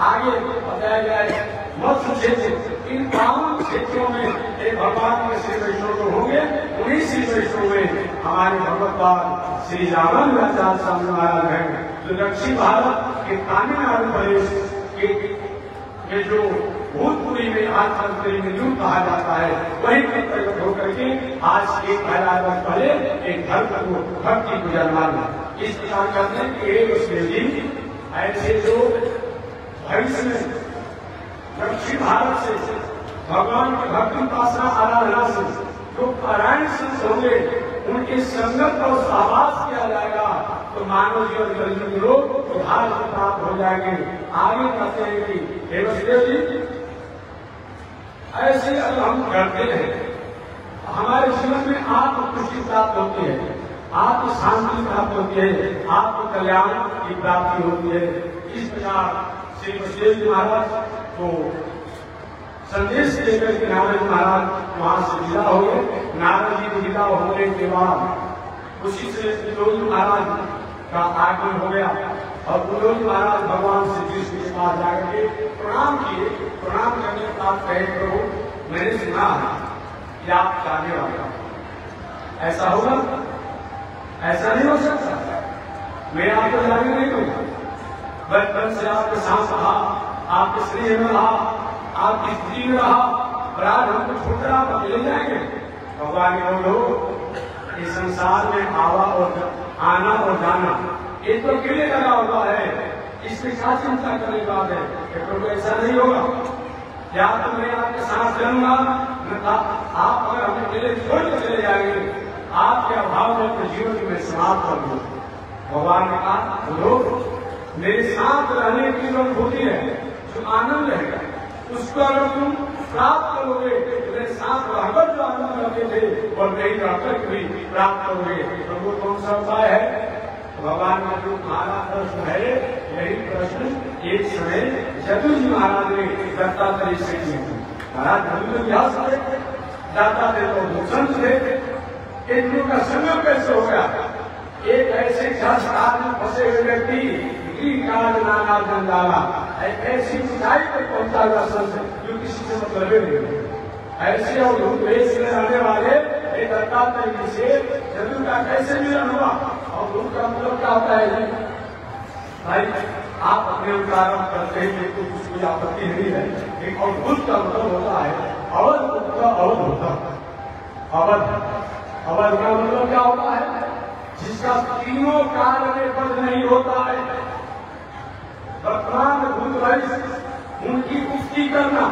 Speaker 2: आगे बताया गया है मत्स्य क्षेत्र। इन तमाम क्षेत्रों में एक भगवान के श्री वैष्णव होंगे, उन्हीं श्री वैष्णव में हमारे भगवत श्री रामानुजाचार्य स्वामी महाराज हैं, जो दक्षिण भारत के तमिलनाडु प्रदेश के जो भूतपुरी में आजकल में यूं कहा जाता है, वही प्रकट होकर के आज एक 1000 वर्ष पहले एक भक्ति को जन्मा दिया। इस प्रकार करते हैं ऐसे जो भविष्य में दक्षिण भारत से भगवान की भक्ति उपासना आराधना से जो पारायण सिद्ध होंगे, उनके संगत और सहवास किया जाएगा तो मानव जीवन कलयुग लोग उद्धार को प्राप्त हो जाएंगे। आगे कहते हैं कि हे वसुदेव जी ऐसे अगर हम करते हैं हमारे जीवन में आत्मतुष्टि प्राप्त होती है, आत्म शांति प्राप्त होती है, आत्म कल्याण की प्राप्ति होती है। इस प्रकार श्री वसुदेव जी महाराज को संदेश लेकर के नारद महाराज वहां से विदा हो गए। नारद जी को विदा होने के बाद उसी से विदोजी महाराज का आगमन हो गया और विदोजी महाराज भगवान श्री कृष्ण के पास जाकर के प्रणाम किए। प्रणाम करने के बाद कहे प्रभु मैंने सुना है कि आप जाने वाले, ऐसा होगा? ऐसा नहीं हो सकता, मैं आपको जाने नहीं दूंगा। बचपन से आपके साथ रहा, आपके स्नेह में रहा, आपकी स्त्री में रहा, और आज हमको छोटा आप ले जाएंगे। भगवान के लोग इस संसार में आना और जाना ये तो अकेले लगा हुआ है, इसमें क्या चिंता करने की बात है कि प्रभु ऐसा नहीं होगा। या तो मैं आपके साथ चलूंगा, आप अगर हमें अकेले छोड़ कर चले जाएंगे, आपके अभाव में अपने जीवन में समाप्त कर दूँ। भगवान ने कहा लोग मेरे साथ रहने की जो अनुभूति है, जो आनंद है, उसको अगर तुम प्राप्त करोगे तो मेरे साथ रहकर जो आनंद रखे थे और नहीं रहकर भी प्राप्त करोगे। प्रभु कौन सा उपाय है? भगवान का जो हमारा प्रश्न है, यही प्रश्न एक समय जदू जी महाराज ने दत्तात्रेय से किया। महाराज जदू व्यास थे, दत्तात्रेय तो संत थे, इन लोगों का संगम कैसे हो गया? हस्तार में फंसे हुए व्यक्ति नाना जंजाला ऐसी ऊंचाई पर पहुंचा हुआ संत जो किसी से मतलब नहीं, ऐसे और वेश में रहने वाले एक दत्तात्रेय से जदू का कैसे मिलन हुआ। और उनका मतलब क्या होता है जी भाई, आप अपने प्रारंभ करते हैं तो कुछ कोई आपत्ति नहीं है। एक अवधूत का मतलब होता है अवध का अवध होता है। अवध अवध का मतलब क्या होता है? जिसका तीनों काल में बंद नहीं होता है। वर्तमान भूत भविष्य उनकी पुष्टि करना,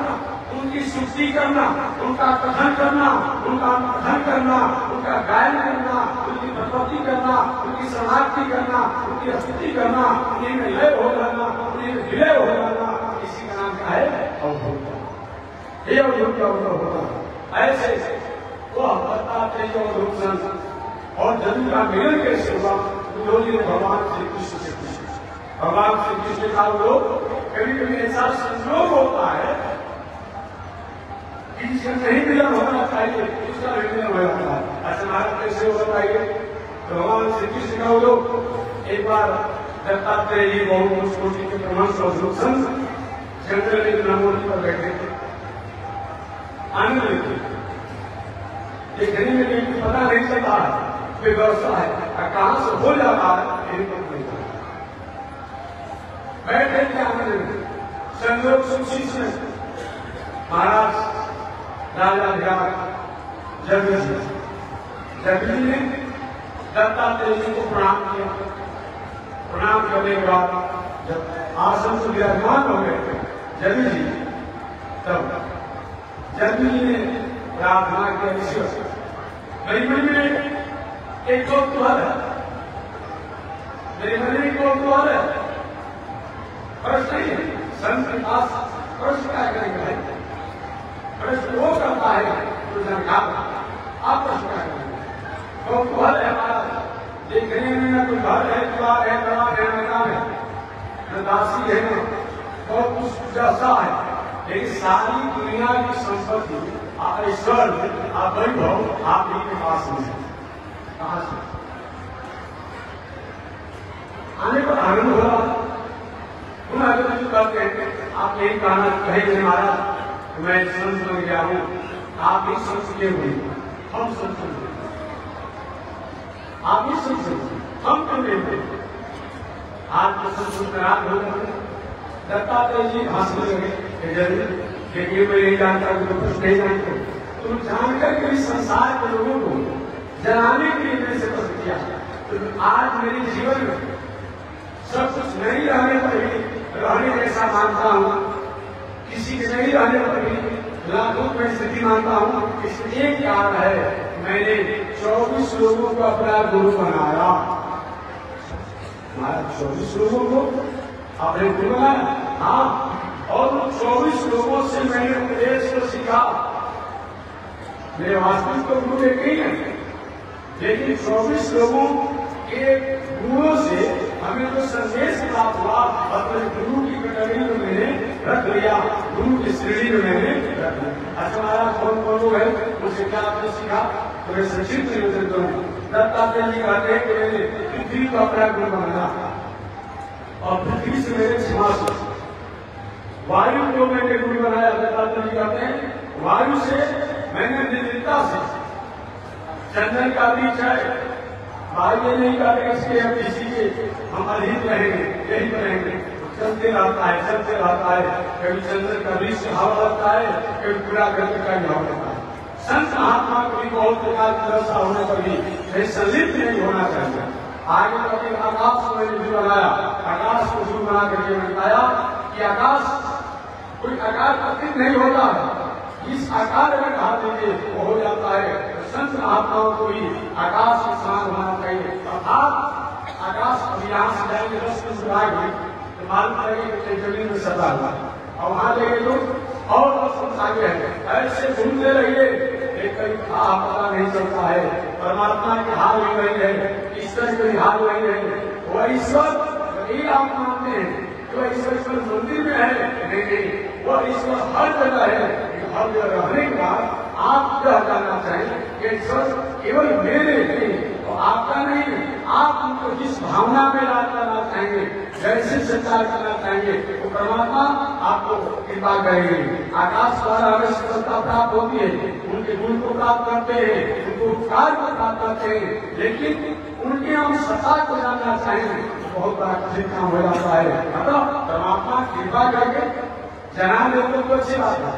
Speaker 2: उनकी सुष्टि करना, उनका कथन करना, उनका कथन करना, उनका गायन करना, उनकी प्रस्तुति करना, उनकी समाप्ति करना, उनकी स्तुति करना, उन्हीं में लय हो जाना, उन्हीं में विलय हो जाना, इसी का नाम क्या है? अवधूत। ये अवधूत का मतलब होता है। ऐसे वह बताते अवधूत संत और जदू का मिलन कैसे हुआ? उन्होंने भगवान श्री कृष्ण से पूछा। भगवान श्री कृष्ण का लोग कभी कभी ऐसा संयोग होता है कि जिसका नहीं मिलन होना चाहिए उसका भी मिलन हो जाता है। ऐसा महाराज कैसे हो पाएंगे? भगवान श्री कृष्ण का लोग एक बार दत्तात्रेय जी बहुत कोटि के प्रमाण संत जंगल में ब्रह्मोत्सव पर बैठे थे, आनंद लेते। देखने में कहीं पता नहीं चलता है व्यवस्था है कहां से हो जाता है, बैठे थे आनंद में। संयोग सुशी से महाराज राजा जगत जी ने दत्तात्रेय जी को प्रणाम किया। प्रणाम करने के बाद जब आसन से विराजमान हो गए जगत जी, तब जगत जी ने प्रार्थना किया ईश्वर से, मेरी मन में एक कौतूहल है, मेरे मन में कौतूहल है, प्रश्न नहीं है। संत के पास प्रश्न क्या करेंगे? प्रश्न वो करता है तो जानकार, आप प्रश्न क्या करेंगे? कौतूहल है हमारा, देखने में न कोई घर है, द्वार है, दरबार है, मैदान है, न दासी है, न और कुछ जैसा है। लेकिन सारी दुनिया की संपत्ति आप ईश्वर आप वैभव आप ही के पास नहीं, कहां से आने पर आनंद हो रहा? कहते हैं आप यही कहना कहेंगे महाराज मैं संत बन गया हूं, आप ही संत किए हुए, हम संत आप ही संत, हम क्यों नहीं हुए? आप तो संत नाराज हो गए। दत्तात्रेय जी हंसने लगे, देखिए मैं नहीं जानता, कुछ नहीं जानते, तुम जानकर के इस संसार के लोगों को जनाने के लिए मैंने से प्रश्न किया। तो आज मेरे जीवन में सब कुछ नहीं रहने पर भी रहने जैसा मानता हूँ, किसी के नहीं रहने पर भी लाखों में स्थिति मानता हूँ। इसमें एक कारण है, मैंने 24 लोगों को अपना गुरु बनाया। 24 लोगों को अपने गुरु बनाया, हाँ, और 24 लोगों से मैंने उपदेश को सीखा। मेरे वास्तविक तो गुरु एक ही है, लेकिन 24 लोगों के गुरुओं से हमें जो संदेश प्राप्त हुआ अपने गुरु की कटोरी में मैंने रख लिया, गुरु की श्रेणी में मैंने रख लिया। अच्छा महाराज कौन कौन लोग है, मुझसे क्या आपने सीखा? तो मैं संक्षिप्त निवेदन करूँ। दत्तात्रेय जी कहते हैं कि मैंने पृथ्वी को अपना गुरु बनाया और पृथ्वी से मेरे सिंहासन, वायु को मैंने गुरु बनाया। दत्तात्रेय जी कहते हैं वायु से मैंने निर्भीकता से, चंदन का बीच है, भाई ये नहीं कहते इसके हम किसी के हम अधीन रहेंगे, यही रहेंगे, चलते रहता है, चलते रहता है। कभी चंद्र का बीच हवा लगता है, कभी पूरा ग्रंथ का हवा लगता है। संत महात्मा को भी बहुत प्रकार की व्यवस्था होने पर भी संलिप्त नहीं होना चाहिए। आगे कभी आकाश को मैंने गुरु बनाया, आकाश को गुरु बना करके मैंने बताया कि आकाश कोई आकार प्रतीत नहीं होता है, इस आकार में कहा दीजिए वो हो जाता है। संत महात्माओं को भी आकाश के समान होना चाहिए। अर्थात आकाश अब यहाँ से जाएंगे 10 किलोमीटर सुधार तो मालूम पड़ेगा जमीन में सदा हुआ और वहां लेंगे तो और 10 आगे है। ऐसे घूमते रहिए, एक कहीं पता नहीं चलता है। परमात्मा की हाल नहीं रही है, ईश्वर की हाल नहीं है। वह ईश्वर यही आप मानते हैं तो ईश्वर मंदिर में है, नहीं वह ईश्वर हर जगह है। हर जगह रहने के बाद आप यह जानना चाहिए कि ईश्वर केवल मेरे नहीं, तो आपका नहीं, आप उनको जिस भावना में याद करना चाहेंगे, जैसे सच्चाई करना चाहेंगे, वो परमात्मा आपको कृपा करेंगे। आकाश द्वारा हमें सफलता प्राप्त होती है, उनके गुण को प्राप्त करते हैं, उनको उपकार को प्राप्त करते हैं, लेकिन उनके हम सत्ता को जानना चाहेंगे तो बहुत बड़ा कठिन काम हो जाता है। मतलब परमात्मा कृपा करके जना देते तो अच्छी बात है,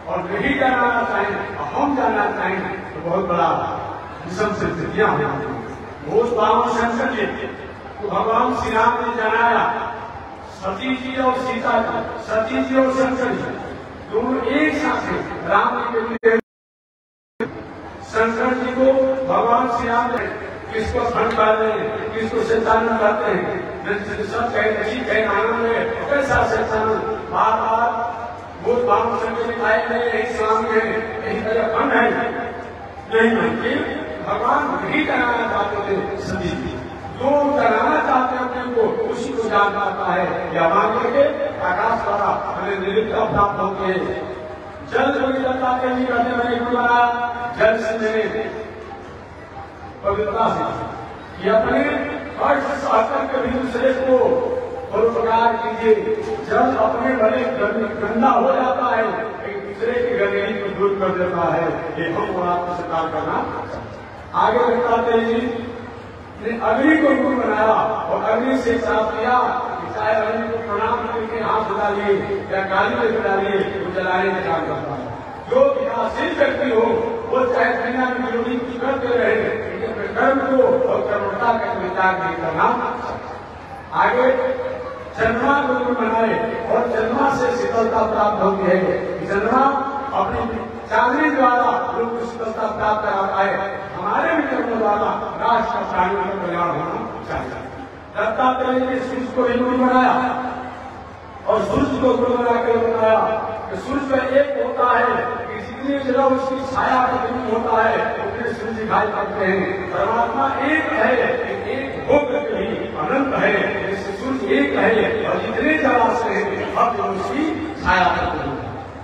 Speaker 2: और नहीं जानना चाहें, हम जानना चाहें तो बहुत बड़ा विषम स्थितियां होती हैं। घोष बावन शंकर जी तो भगवान श्री राम ने जनाया, सती जी और सीता जी, सती जी और शंकर जी दोनों एक साथ हैं। राम जी शंकर जी को भगवान श्री राम ने किसको फंड कर रहे हैं, किसको शैतान कहते हैं, सब कहे आनंद है, कैसा शैतान बार बार वो बाबू शंकर जी आए नहीं, यही स्वामी है, यही तरह फंड है, नहीं मानते। भगवान नहीं कराना चाहते थे सभी, जो कराना चाहते हैं अपने को उसी को जान पाता है। या मान करके आकाश द्वारा हमें निर्लिप्तता प्राप्त होती है। जल पवित्रता के लिए कहते मैंने क्यों बनाया, जल से मैंने पवित्रता से ये अपने अर्थ सहकर के भी दूसरे को परोपकार कीजिए। जल अपने भले गंदा हो जाता है, एक दूसरे की गंदगी को दूर कर देता है। ये हमको आपको स्वीकार करना। आगे बताते हैं ने अग्नि को गुरु बनाया और अग्नि से साफ किया, चाहे अग्नि को प्रणाम करके हाथ डालिए या गाली में डालिए, वो जलाने का काम करता है। जो विकासशील व्यक्ति हो वो चाहे दुनिया में विरोधी कुछ करते रहे, लेकिन कर्म को और कर्मता का विचार नहीं करना। आगे चंद्रमा को गुरु बनाए और चंद्रमा से शीतलता प्राप्त होती है। चंद्रमा अपनी चांदनी द्वारा लोग को शीतलता प्राप्त कराता है। हमारे भी कर्म द्वारा राष्ट्र का प्राणियों का कल्याण होना चाहिए। दत्तात्रेय ने सूर्य को भी गुरु बनाया और सूर्य को गुरु बनाकर बताया कि सूर्य एक होता है कि जितनी जगह उसकी छाया प्रतिबिंब होता है उतने सूर्य दिखाई पड़ते हैं। परमात्मा एक है, एक भोग भी अनंत है, जिससे सूर्य एक है और जितने जगह से अब उसकी छाया करते हैं।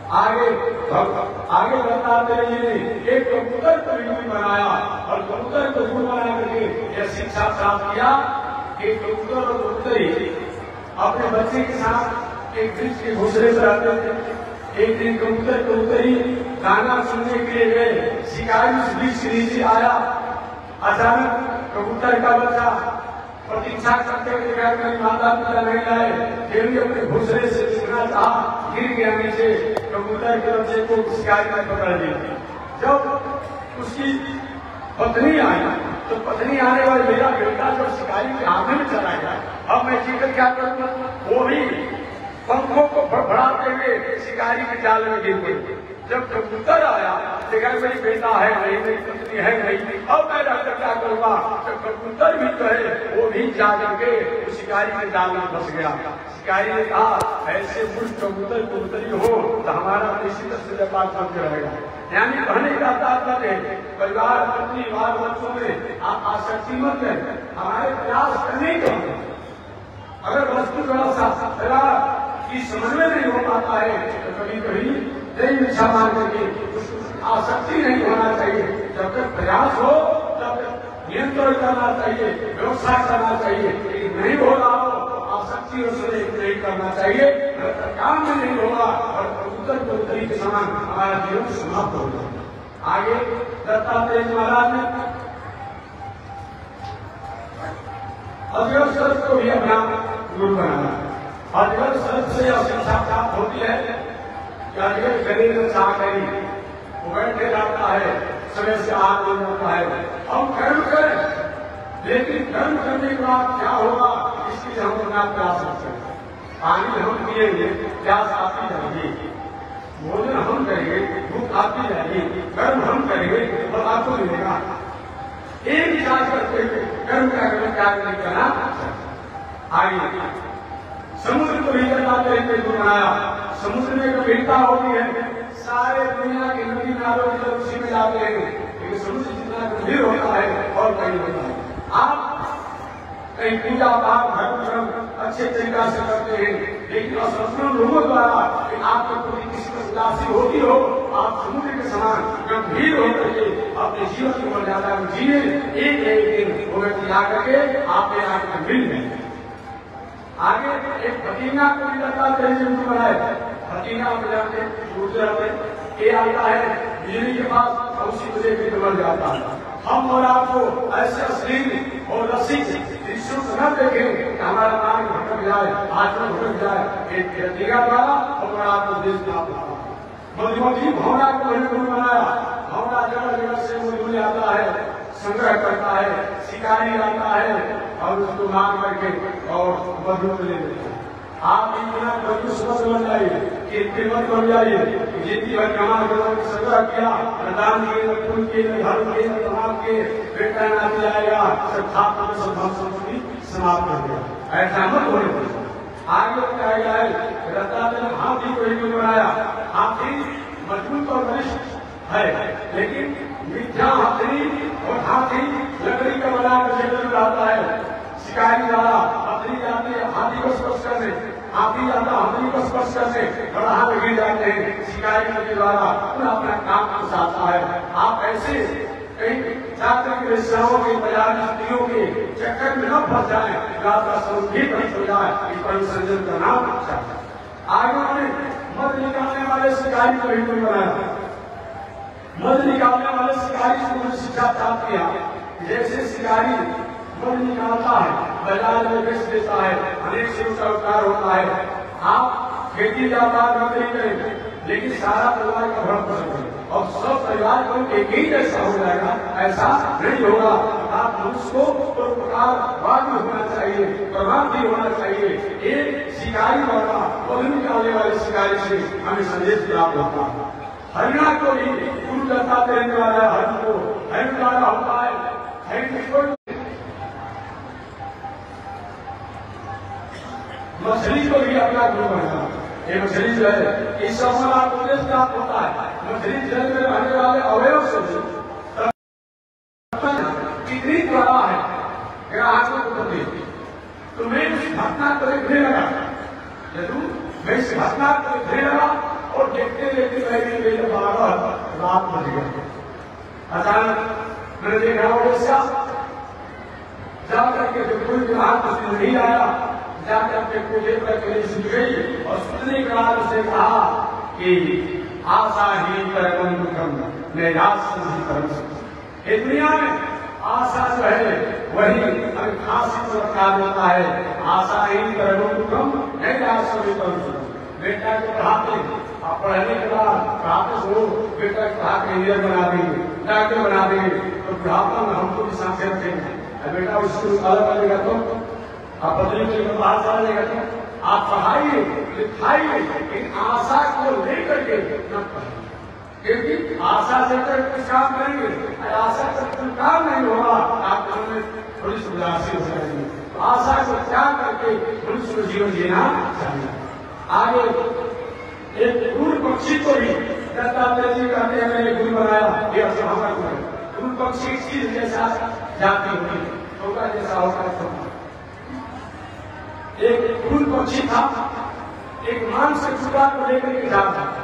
Speaker 2: आगे बताते रहिए, एक कबूतर को भी बनाया और कबूतर को गुरु बना करके यह शिक्षा प्राप्त किया कि कबूतर और कबूतरी अपने बच्चे के साथ एक वृक्ष के घोंसले पर रहते थे। एक दिन कबूतर कबूतरी गाना सुनने के लिए गए, शिकारी उस वृक्ष के नीचे आया। अचानक कबूतर का बच्चा प्रतीक्षा करते हुए मेरी माता पिता नहीं आए, फिर भी अपने घोंसले से सीखना चाहा, गिर गया नीचे। कबूतर के बच्चे को शिकारी ने पकड़ लिया। जब उसकी पत्नी आई तो पत्नी आने वाले मेरा बेटा जो शिकारी के हाथ में चला गया, अब मैं जीकर क्या करूंगा। वो भी पंखों को फड़फड़ाते हुए शिकारी के जाल में गिर गई। जब कबूतर आया देखा मेरी बेटा है नहीं, मेरी पत्नी है नहीं, अब मैं डॉक्टर क्या करूंगा। जब कबूतर भी तो है वो भी जा करके उस शिकारी के जाल में फंस गया। शिकारी ने कहा ऐसे मूर्ख कबूतर कबूतरी हो तो हमारा निश्चित से व्यापार चलते रहेगा। यानी कहने का तात्पर्य है परिवार पत्नी बाल बच्चों में आप आसक्ति मत करें, हमारे प्रयास करने के अगर वस्तु व्यवस्था की समन्वय नहीं हो पाता है तो कभी कभी नई इच्छा मान करके आसक्ति नहीं होना चाहिए। जब तक प्रयास हो तब तक नियंत्रण करना चाहिए, व्यवस्था करना चाहिए। लेकिन नहीं हो रहा हो आसक्ति उससे नहीं करना चाहिए, काम में नहीं होगा और उत्तर कबूतरी के समान हमारा जीवन समाप्त होगा। आगे दत्तात्रेय महाराज ने अजगर सर्प को भी अपना गुरु बनाया। अजगर सर्प से यह शिक्षा प्राप्त होती है कि अजगर शरीर में चाह करी वो बैठे रहता है, समय से आग बन जाता है। हम कर्म करें लेकिन कर्म करने के बाद क्या होगा इसके लिए हम अपना प्रयास करते हैं। पानी हम पिएंगे, प्यास आती जाएगी, भोजन हम करेंगे, भूख आती जाएगी, कर्म हम करेंगे और आपको मिलेगा। एक विचार करते हुए कर्म का कर्म त्याग नहीं करना। आगे समुद्र को भी करवाते हुए गुरु बनाया। समुद्र में गंभीरता होती है, सारे दुनिया के नदी नालों के जल उसी में जाते हैं, लेकिन समुद्र जितना गंभीर होता है और कहीं होता है। आप कहीं पूजा पाठ धर्म अच्छे तरीका से करते हैं, लेकिन असंतुलन लोगों द्वारा आपके प्रति किसी को उदासी होती हो, आप समुद्र के समान गंभीर होकर के अपने जीवन की मर्यादा को जिए, एक दिन वो व्यक्ति आकर के आपके यहाँ मिल गए। आगे एक भतीना को भी लगता है बनाए, भतीना गुजरात ये आता है बिजली के पास और उसी को लेकर के बढ़ जाता है। हम और आपको ऐसे अश्लील और रसिक दृश्यों को न देखें कि हमारा काम भटक जाए, आचरण भटक जाए। एक भतीना द्वारा हम और आपको देश प्राप्त मधुमक्खी भावना को गुरु बनाया। भावना जगह जगह से मधुमक्खी आता है, संग्रह करता है, शिकारी आता है और उसको मार करके और मधु ले लेते हैं। आप इतना कंजूस मत बन जाइए, कीर्ति मत बन जाइए। जितनी भर जमा संग्रह किया, प्रदान किए, फूल के घर के तमाम के बेटा नाती आएगा, सब खाकर सब संपत्ति समाप्त कर दिया। ऐसा मत होने दें। आगे क्या है, रत्नाकर हाथी को ही बनाया। हाथी मजबूत और वरिष्ठ है, लेकिन मिथ्या हाथी और हाथी लकड़ी का बना कर जंगल में रहता है। शिकारी द्वारा हाथी जाते हैं हाथी को स्पर्श करने, हाथी जाता हाथी को स्पर्श करने, गड़हा में गिर जाते हैं। शिकारी के द्वारा अपना काम को साधता है। आप ऐसे कहीं जाकर के वेश्याओं के बाजार स्त्रियों के चक्कर में न फंस जाए, आपका संगीत नहीं हो जाए। इस पर संजन का नाम अच्छा है। आगे उन्होंने मध निकालने वाले शिकारी को हिंदू बनाया। मध निकालने वाले शिकारी को शिक्षा प्राप्त किया। जैसे शिकारी मध निकालता है, बाजार में बेच देता है, अनेक से उसका उपकार होता है। आप खेती व्यापार न करें, लेकिन सारा परिवार का भरण पोषण करें और सब परिवार को एक ही जैसा हो जाएगा, ऐसा नहीं होगा। आप मनुष्य को परोपकारवादी होना चाहिए, परमार्थी होना चाहिए। एक शिकारी वाला मध निकालने वाले शिकारी से हमें संदेश प्राप्त होता है। हरियाणा को भी गुरु दत्ता देने वाला हरि को हरि द्वारा होता है। मछली को भी अपना गुरु बनाना। ये मछली जो है इस समय आपको उपदेश प्राप्त होता है। मछली जल में रहने वाले अवयव से कितनी बड़ा है, ग्राहकों को प्रति तो मैं उस घटना को देखने लगा। मैं इस घटना को देखने लगा और देखते देखते मेरे 12 रात बज गए। अचानक मैंने देखा उड़ीसा जाकर के जो कोई ग्राहक नहीं आया, जाकर के पूजे करके सुन गई और सुनने के बाद उसने कहा कि आशा ही परम दुखम निराश ही परम सुख। इस दुनिया में आशा जो है वही हमें फांसी को रखा देता है। आशा ही परम दुखम निराश ही परम सुख। बेटा को पढ़ाते, आप पढ़ने के बाद पढ़ाते हो, बेटा को पढ़ा के इंजीनियर बना देंगे, डॉक्टर बना देंगे, तो बुढ़ापा में हमको भी सांसें रखेंगे। बेटा उसको अलग करेगा तो आप बदली के बाहर चलेगा तो आप पढ़ाइए लिखाइए, लेकिन आशा को लेकर के न पढ़िए, क्योंकि आशा से कुछ काम करेंगे, आशा से कुछ काम नहीं होगा। आप में थोड़ी सी उदासी हो जाएगी। आशा को त्याग करके मनुष्य को जीवन जीना चाहिए। आगे एक गुरु पक्षी को भी दत्तात्रेय जी कहते हैं मैंने गुरु बनाया। ये हमारा गुरु पक्षी चीज जैसा जाती होगी, होगा जैसा होगा। एक फूल पक्षी था, एक मांस के टुकड़ा को लेकर के जाता था।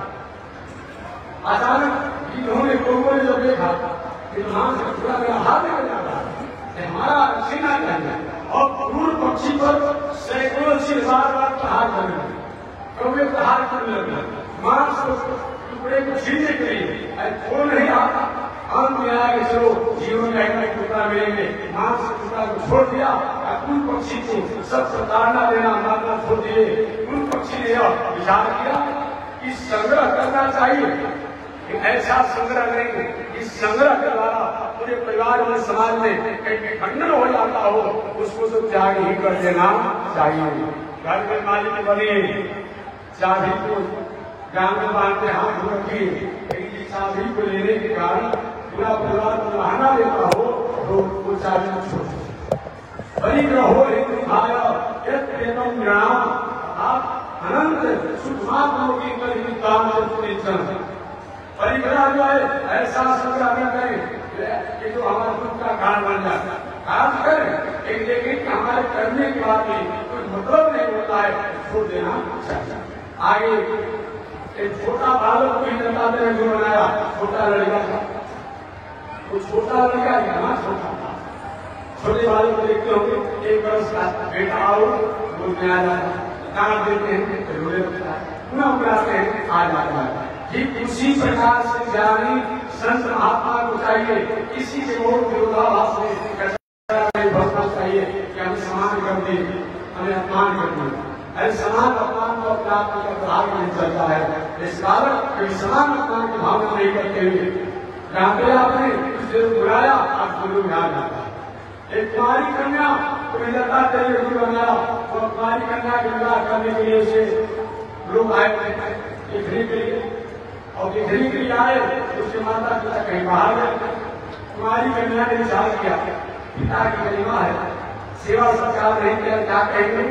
Speaker 2: अचानक इन्होंने लोगों ने जब देखा कि मांस का टुकड़ा मेरा हाथ में जाता है, हमारा छीना चाहिए। और फूल पक्षी पर सैकड़ों से बार प्रहार करने लगे, कभी प्रहार करने लगे मांस को टुकड़े को छीनने के लिए। फोन नहीं आता, अंत में आया कि चलो जीवन में एक टुकड़ा मिलेंगे, मांस के टुकड़ा को छोड़ दिया। कुल पक्षी को सब प्रताड़ना देना मारना छोड़ दिए। कुल पक्षी ने विचार किया कि संग्रह करना चाहिए, ऐसा संग्रह नहीं, इस संग्रह के द्वारा पूरे परिवार में समाज में कहीं खंडन हो जाता हो, उसको तो त्याग ही कर देना चाहिए। घर में मालिक बने, चाबी को गांव में बांधते हाथ रखिए, चाबी को लेने के कारण पूरा परिवार को बहाना देता हो तो वो चाबी छोड़ परिग्रहो आप अनंत सुखमात्माओं की परिग्रह जो है ऐसा संग्रह न करें कि जो हमारे दुख का कारण बन जाता। काम करें लेकिन देखिए कि हमारे करने के बाद भी कोई मतलब नहीं होता है, छोड़ देना चाहिए। आगे एक छोटा बालक को ही जनता ने जो बनाया, छोटा लड़का था, वो छोटा लड़का यहाँ छोटा था। छोटे बालक को देखते होंगे, 1 वर्ष का बेटा आओ बोल में आ जाता, डांट देते हैं, रोने लगता है, पुनः बुलाते हैं, आ जाता है। ठीक उसी प्रकार से ज्ञानी संत महात्मा को चाहिए, किसी के और विरोधाभास में भरना चाहिए कि हमें समान कर दे, हमें अपमान कर दे। अरे समान अपमान को अपने आप में प्रभाव नहीं चलता है। इस कारण कभी समान अपमान की भावना नहीं करते हुए जहाँ पे आपने उसे बुलाया, आप गुरु में आ जाता है। एक कुमारी कन्या को लता चाहिए गुरु बनाया, और कुमारी कन्या के विवाह करने के लिए उसे लोग आए देखने के लिए, और देखने के लिए आए उसके माता पिता कहीं बाहर गए। कुमारी कन्या ने विचार किया, पिता की गरिमा है, सेवा सत्कार नहीं किया, क्या कहेंगे,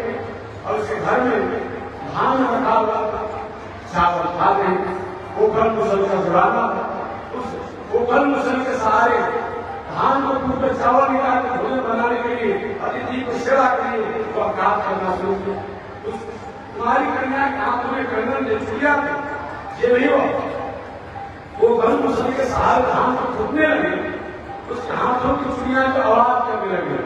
Speaker 2: और उसके घर में धान रखा हुआ चावल खा रहे, ओखल मुसल का जुड़ाना, उस ओखल मुसल के सहारे धान को दूध में चावल निकाल के भोजन बनाने के लिए, अतिथि को सेवा के लिए वो काम करना शुरू किया। उस कुमारी कन्या के हाथ में कंगन ने छुड़िया ये नहीं हुआ, वो गल मुसल के सहारे धान को फूटने लगे, उसके हाथों की चुड़िया की आवाज करने लगे।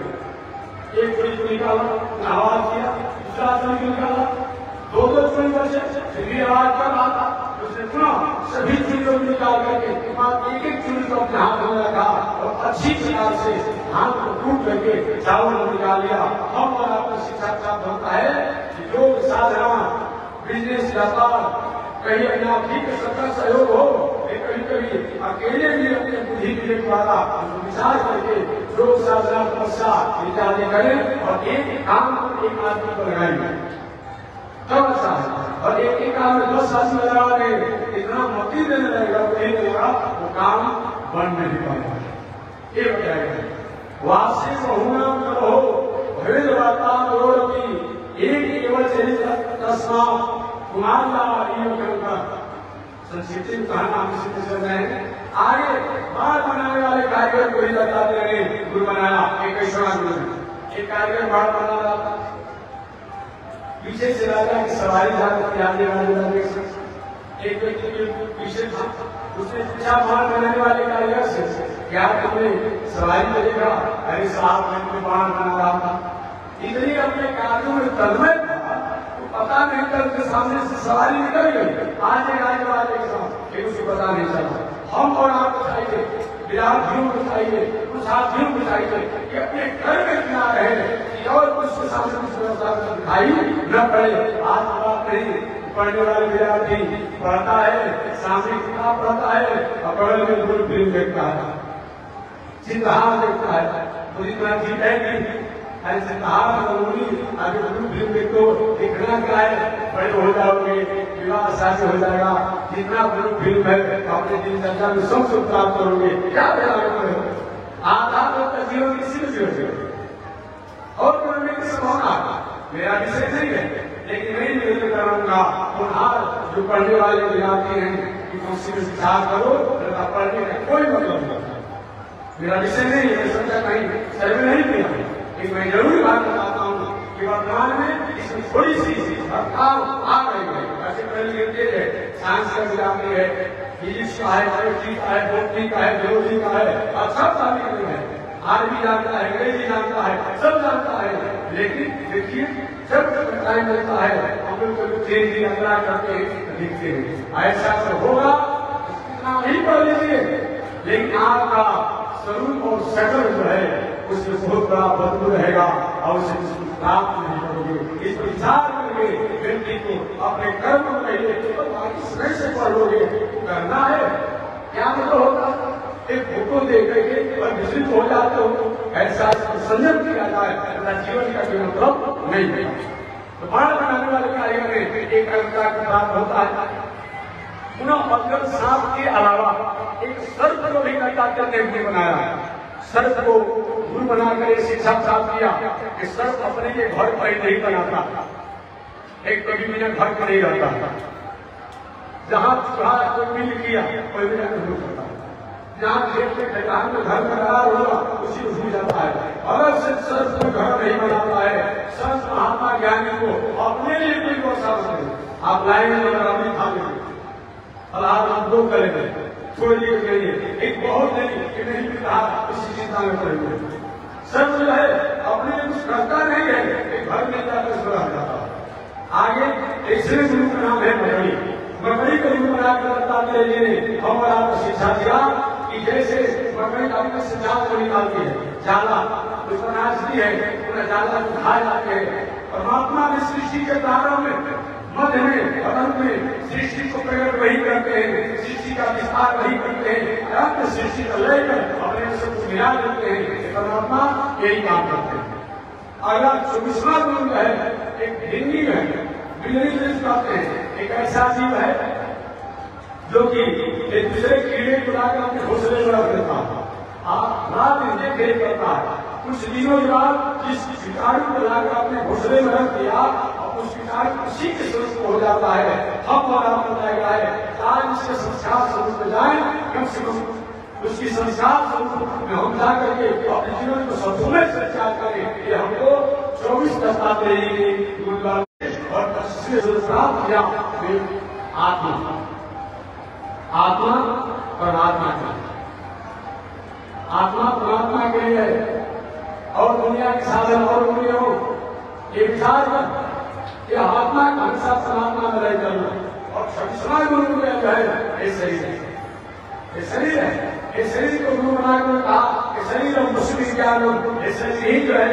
Speaker 2: एक चुड़ी को निकाला, आवाज किया, दूसरा चुड़ी को निकाला, 2 चुड़ी बचे, फिर भी आवाज कर रहा था, उसने पुनः सभी चुड़ियों को निकाल करके एक चुड़ी को अपने हाथ में रखा और अच्छी प्रकार से धान को टूट करके चावल निकाल लिया। हम और आपको शिक्षा प्राप्त होता है कि योग साधना, बिजनेस, व्यापार, कहीं अपने आप ही के सबका सहयोग हो, कभी कभी अकेले भी अपने बुद्धि के द्वारा विचार करके योग साधना तपस्या इत्यादि करें और एक काम को एक आदमी को लगाएंगे तब अच्छा है। और एक काम में 10 आदमी लगा रहे, इतना मती देने लगेगा, नहीं देगा, वो काम बन नहीं पाएगा। ये बताएगा वासी बहुना करो भेद वार्ता एक केवल तस्मा संस्कृति में कहना हम सिद्ध कर रहे हैं। आगे बाढ़ बनाने वाले कारीगर को ही बताते रहे, गुरु बनाया एक ऐसा गुरु, एक कारीगर बाढ़ बना रहा था, पीछे से राजा की सवारी जाती आगे वाले एक व्यक्ति के पीछे था, उसने पूछा बाढ़ बनाने वाले कारीगर से, क्या तुमने सवारी को देखा? अरे साहब मैं बाढ़ बना रहा था। इतनी अपने कार्यों में तन्मय था, पता नहीं कल के सामने से सवारी निकल गई, आज वाले के साथ, लेकिन उसे पता नहीं चला। हम और आप चाहिए, विद्यार्थियों को चाहिए, कुछ साथियों को चाहिए कि अपने घर में इतना रहे कि और कुछ सामने कुछ व्यवस्था दिखाई न पड़े। आज बात नहीं, पढ़ने वाले विद्यार्थी पढ़ता है, सामने किताब पढ़ता है और बगल में दूर फिल्म देखता है, चित्रहार देखता है, पूरी तरह ठीक है कि ऐसे कहा आगे फिल्म देखो, देखना क्या है, बड़े हो जाओगे, विवाह शादी हो जाएगा, जितना फिल्म है अपने दिनचर्या में सब सुख प्राप्त करोगे, क्या आधा तो जीवन किसी में जीवन और करने की संभावना मेरा विषय नहीं है, लेकिन मैं निवेदन करूंगा और जो पढ़ने वाले विद्यार्थी हैं कि उसी में विचार करो, पढ़ने का कोई मतलब नहीं, मेरा विषय नहीं है, समझा कहीं सर्वे नहीं किया, लेकिन मैं जरूर बात बताता हूँ कि वर्तमान में इसमें थोड़ी सी बदलाव आ रही है। ऐसे पहले है साइंस का विद्यार्थी है, फिजिक्स का है, केमिस्ट्री का है, बॉटनी का है, जियोलॉजी का है, और सब शामिल है, आर्मी जानता है, अंग्रेजी जानता है, सब जानता है, लेकिन देखिए जब टाइम मिलता है हम लोग को 3 दिन अगला करके लिखते हैं। ऐसा तो होगा इतना ही पढ़ लीजिए, लेकिन आपका स्वरूप और शकल जो है उसमें बहुत बड़ा बदबू रहेगा और उसे प्राप्त नहीं करोगे। इस विचार करके व्यक्ति को अपने कर्म को कहिए तो बाकी से पढ़ोगे, करना है क्या मतलब होता, एक फोटो देख करके और विचलित हो जाते हो, ऐसा संयम किया जाए, अपना जीवन का कोई मतलब नहीं है। तो बाढ़ बनाने वाले कारीगर में एक अलंकार की बात होता है, पुनः अगर सांप के अलावा एक सर्प को भी करने के लिए बनाया, सर्प को गुरु बनाकर शिक्षा प्राप्त किया कि सर्प अपने के घर पर नहीं बनाता, एक कभी बिना घर पर नहीं रहता, जहां कोई मिल किया कोई बिना गुरु करता, जहाँ खेत में खलिहान में घर करार होगा उसी उसी जाता है। अलग से संत में घर नहीं बनाता है। संत महात्मा ज्ञानी को अपने लिए कोई प्रोत्साहन नहीं। आप लाएंगे तो अभी खा लेंगे, फलाहार हम दो करेंगे, छोड़िए करिए, एक बहुत नहीं भी कहा उसी चिंता में पड़ेंगे। सब जो है अपने लिए कुछ करता नहीं है, एक घर में जाकर उसको रह जाता है। आगे तीसरे गुरु का नाम है मकड़ी। मकड़ी को गुरु बनाकर के लिए हम और आपको शिक्षा दिया कि जैसे मकड़ी अपने से जाल को निकालती है, जाला उसको नाचती है, पूरा जाला को खा जाते हैं। परमात्मा ने सृष्टि के प्रारंभ में, मध्य में और अंत में सृष्टि को प्रकट वही करते हैं, सृष्टि का विस्तार वही करते हैं, अंत सृष्टि को लेकर अपने से कुछ मिला देते हैं। परमात्मा यही काम करते हैं। अगला 24वां गुरु है, एक हिंदी में बिल्ली कहते हैं। एक ऐसा जीव है जो कि एक दूसरे कीड़े को लाकर अपने घोंसले में रख देता है, रात दिन खेल करता है। कुछ दिनों के बाद जिस कीटाणु को लाकर अपने घोंसले में रख दिया और उस कीटाणु उसी के स्वरूप हो जाता है। हम और आप बताया है आज इसके संस्कार स्वरूप में जाए, कम से कम उसकी संस्कार स्वरूप में हम जा करके अपने जीवन को संतुलित संचार करें। ये हमको 24 दत्तात्रेय और प्राप्त किया आत्मा, आत्मा परमात्मा का, आत्मा परमात्मा के लिए है और दुनिया के साधन और पूरे हो। ये विचार कर कि आत्मा का हमेशा परमात्मा में रह करना। और 26वां गुरु में जो है ये शरीर है, ये शरीर है। ये शरीर को गुरु बनाकर कहा कि शरीर और मुस्लिम ज्ञान, ये शरीर ही जो है